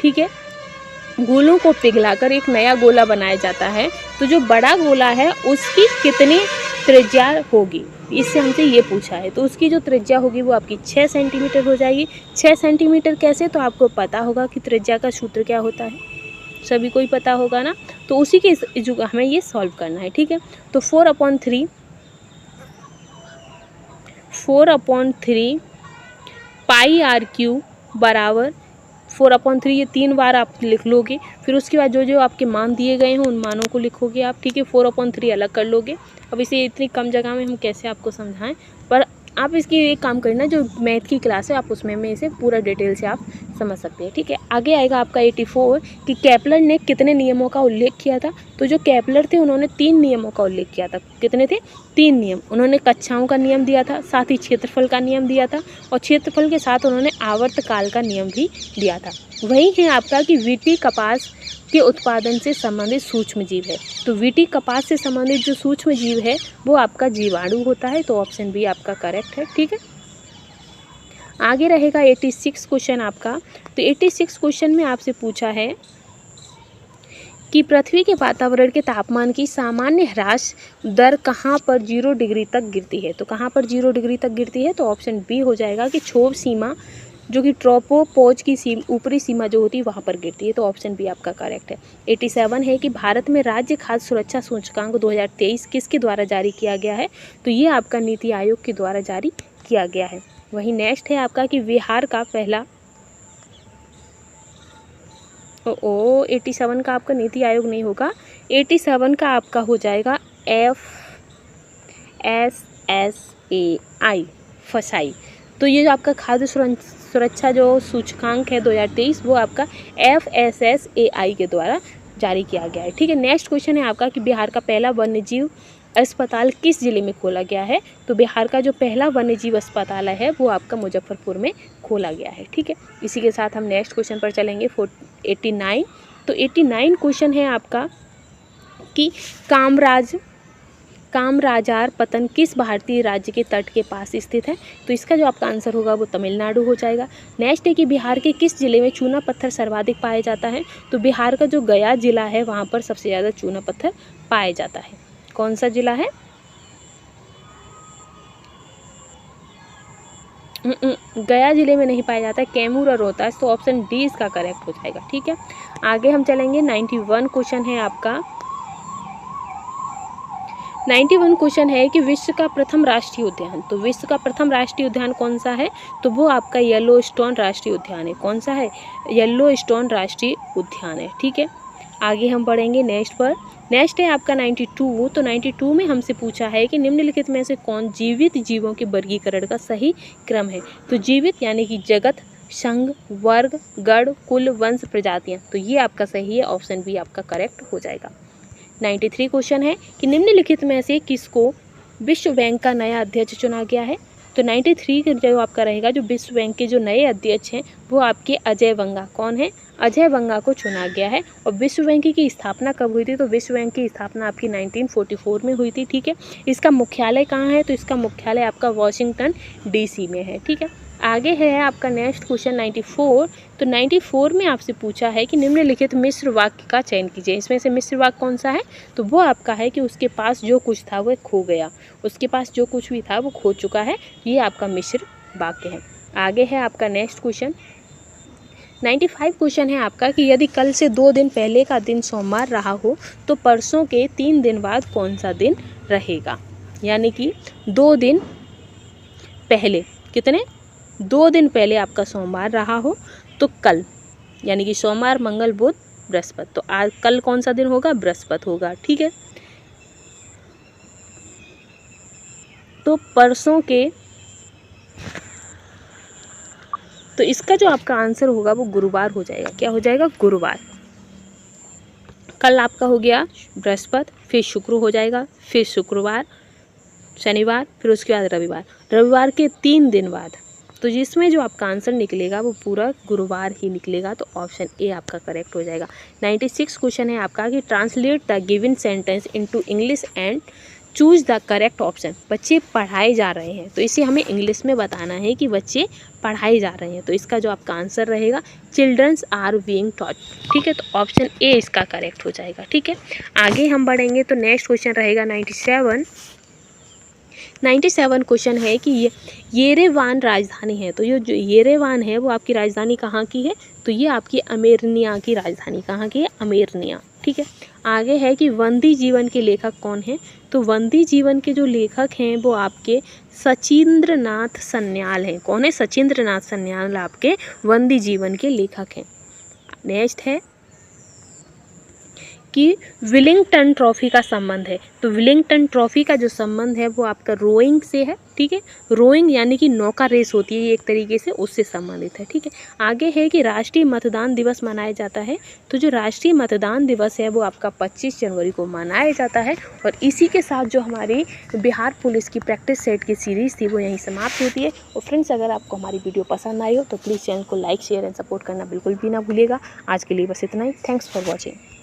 ठीक है, गोलों को पिघलाकर एक नया गोला बनाया जाता है। तो जो बड़ा गोला है उसकी कितनी त्रिज्या होगी, इससे हमसे ये पूछा है। तो उसकी जो त्रिज्या होगी वो आपकी 6 सेंटीमीटर हो जाएगी। 6 सेंटीमीटर कैसे, तो आपको पता होगा कि त्रिज्या का सूत्र क्या होता है, सभी को ही पता होगा ना। तो उसी के जो हमें ये सॉल्व करना है, ठीक है। तो 4/3 पाई r³ बराबर 4/3, ये 3 बार आप लिख लोगे। फिर उसके बाद जो जो आपके मान दिए गए हैं उन मानों को लिखोगे आप, ठीक है। 4/3 अलग कर लोगे। अब इसे इतनी कम जगह में हम कैसे आपको समझाएं, पर आप इसकी एक काम करना, जो मैथ की क्लास है आप उसमें में इसे पूरा डिटेल से आप समझ सकते हैं, ठीक है। आगे आएगा आपका 84 कि केपलर ने कितने नियमों का उल्लेख किया था। तो जो केपलर थे उन्होंने 3 नियमों का उल्लेख किया था। कितने थे, 3 नियम। उन्होंने कक्षाओं का नियम दिया था, साथ ही क्षेत्रफल का नियम दिया था, और क्षेत्रफल के साथ उन्होंने आवर्तकाल का नियम भी दिया था। वही है आपका कि वीटी कपास के उत्पादन से संबंधित सूक्ष्म जीव है। तो वीटी कपास से संबंधित जो सूक्ष्म जीव है वो आपका जीवाणु होता है। तो ऑप्शन बी आपका करेक्ट है, ठीक है। आगे रहेगा 86 क्वेश्चन आपका। तो 86 क्वेश्चन में आपसे पूछा है कि पृथ्वी के वातावरण के तापमान की सामान्य ह्रास दर कहाँ पर 0 डिग्री तक गिरती है। तो कहाँ पर 0 डिग्री तक गिरती है, तो ऑप्शन बी हो जाएगा कि क्षोभ सीमा, जो कि ट्रोपोपॉज की ऊपरी सीमा जो होती है वहाँ पर गिरती है। तो ऑप्शन बी आपका करेक्ट है। 87 है कि भारत में राज्य खाद्य सुरक्षा सूचकांक 2023 किसके द्वारा जारी किया गया है। तो ये आपका नीति आयोग के द्वारा जारी किया गया है। वहीं नेक्स्ट है आपका कि बिहार का पहला 87 का आपका नीति आयोग नहीं होगा, 87 का आपका हो जाएगा FSSAI फसाई। तो ये जो आपका खाद्य सुरक्षा जो सूचकांक है 2023 वो आपका FSSAI के द्वारा जारी किया गया है। ठीक है, नेक्स्ट क्वेश्चन है आपका कि बिहार का पहला वन्यजीव अस्पताल किस जिले में खोला गया है। तो बिहार का जो पहला वन्यजीव अस्पताल है वो आपका मुजफ्फरपुर में खोला गया है। ठीक है, इसी के साथ हम नेक्स्ट क्वेश्चन पर चलेंगे 89। तो 89 क्वेश्चन है आपका कि कामराजार पतन किस भारतीय राज्य के तट के पास स्थित है। तो इसका जो आपका आंसर होगा वो तमिलनाडु हो जाएगा। नेक्स्ट है कि बिहार के किस जिले में चूना पत्थर सर्वाधिक पाया जाता है। तो बिहार का जो गया जिला है वहाँ पर सबसे ज़्यादा चूना पत्थर पाया जाता है। कौन सा जिला है? गया जिले में नहीं पाया जाता है, कैमूर और रोहतास। तो ऑप्शन डी इसका करेक्ट हो जाएगा। ठीक है, आगे हम चलेंगे 91 क्वेश्चन है आपका। 91 क्वेश्चन है कि विश्व का प्रथम राष्ट्रीय उद्यान। तो विश्व का प्रथम राष्ट्रीय उद्यान कौन सा है। तो वो आपका येलोस्टोन राष्ट्रीय उद्यान है। कौन सा है? येलोस्टोन राष्ट्रीय उद्यान है। ठीक है, आगे हम बढ़ेंगे नेक्स्ट पर। नेक्स्ट है आपका 92। तो 92 में हमसे पूछा है कि निम्नलिखित में से कौन जीवित जीवों के वर्गीकरण का सही क्रम है। तो जीवित यानी कि जगत, संघ, वर्ग, गण, कुल, वंश, प्रजातियां। तो ये आपका सही है, ऑप्शन बी आपका करेक्ट हो जाएगा। 93 क्वेश्चन है कि निम्नलिखित में से किसको विश्व बैंक का नया अध्यक्ष चुना गया है। तो 93 का जो आपका रहेगा, जो विश्व बैंक के जो नए अध्यक्ष हैं वो आपके अजय बंगा। कौन है? अजय बंगा को चुना गया है। और विश्व बैंक की स्थापना कब हुई थी। तो विश्व बैंक की स्थापना आपकी 1944 में हुई थी। ठीक है, इसका मुख्यालय कहाँ है। तो इसका मुख्यालय आपका वाशिंगटन DC में है। ठीक है, आगे है आपका नेक्स्ट क्वेश्चन 94। तो 94 में आपसे पूछा है कि निम्नलिखित मिश्र वाक्य का चयन कीजिए। इसमें से मिश्र वाक्य कौन सा है। तो वो आपका है कि उसके पास जो कुछ था वो खो गया, उसके पास जो कुछ भी था वो खो चुका है। ये आपका मिश्र वाक्य है। आगे है आपका नेक्स्ट क्वेश्चन 95 क्वेश्चन है आपका कि यदि कल से 2 दिन पहले का दिन सोमवार रहा हो तो परसों के 3 दिन बाद कौन सा दिन रहेगा। यानी कि 2 दिन पहले, कितने 2 दिन पहले आपका सोमवार रहा हो तो कल, यानी कि सोमवार, मंगल, बुध, बृहस्पति। तो आज कल कौन सा दिन होगा। बृहस्पति होगा। ठीक है, तो परसों के, तो इसका जो आपका आंसर होगा वो गुरुवार हो जाएगा। क्या हो जाएगा? गुरुवार। कल आपका हो गया बृहस्पति, फिर शुक्र हो जाएगा, फिर शुक्रवार, शनिवार, फिर उसके बाद रविवार। रविवार के 3 दिन बाद, तो जिसमें जो आपका आंसर निकलेगा वो पूरा गुरुवार ही निकलेगा। तो ऑप्शन ए आपका करेक्ट हो जाएगा। 96 क्वेश्चन है आपका कि translate the given sentence into English and choose the correct option. बच्चे पढ़ाए जा रहे हैं, तो इसे हमें इंग्लिश में बताना है कि बच्चे पढ़ाए जा रहे हैं। तो इसका जो आपका आंसर रहेगा चिल्ड्रंस आर बीइंग टॉट। ठीक है, तो ऑप्शन ए इसका करेक्ट हो जाएगा। ठीक है, आगे हम बढ़ेंगे तो नेक्स्ट क्वेश्चन रहेगा 97 क्वेश्चन है कि येरेवान राजधानी है। तो ये जो येरेवान है वो आपकी राजधानी कहाँ की है। तो ये आपकी अर्मेनिया की राजधानी कहाँ की है। अर्मेनिया। ठीक है, आगे है कि वंदी जीवन के लेखक कौन है। तो वंदी जीवन के जो लेखक हैं वो आपके सचिंद्रनाथ सन्याल हैं। कौन है? सचिंद्रनाथ सन्याल आपके वंदी जीवन के लेखक हैं। नेक्स्ट है कि विलिंगटन ट्रॉफी का संबंध है। तो विलिंगटन ट्रॉफी का जो संबंध है वो आपका रोइंग से है। ठीक है, रोइंग यानी कि नौका रेस होती है, ये एक तरीके से उससे संबंधित है। ठीक है, आगे है कि राष्ट्रीय मतदान दिवस मनाया जाता है। तो जो राष्ट्रीय मतदान दिवस है वो आपका 25 जनवरी को मनाया जाता है। और इसी के साथ जो हमारी बिहार पुलिस की प्रैक्टिस सेट की सीरीज़ थी वो यहीं समाप्त होती है। और फ्रेंड्स, अगर आपको हमारी वीडियो पसंद आई हो तो प्लीज़ चैनल को लाइक, शेयर एंड सपोर्ट करना बिल्कुल भी ना भूलिएगा। आज के लिए बस इतना ही। Thanks for watching.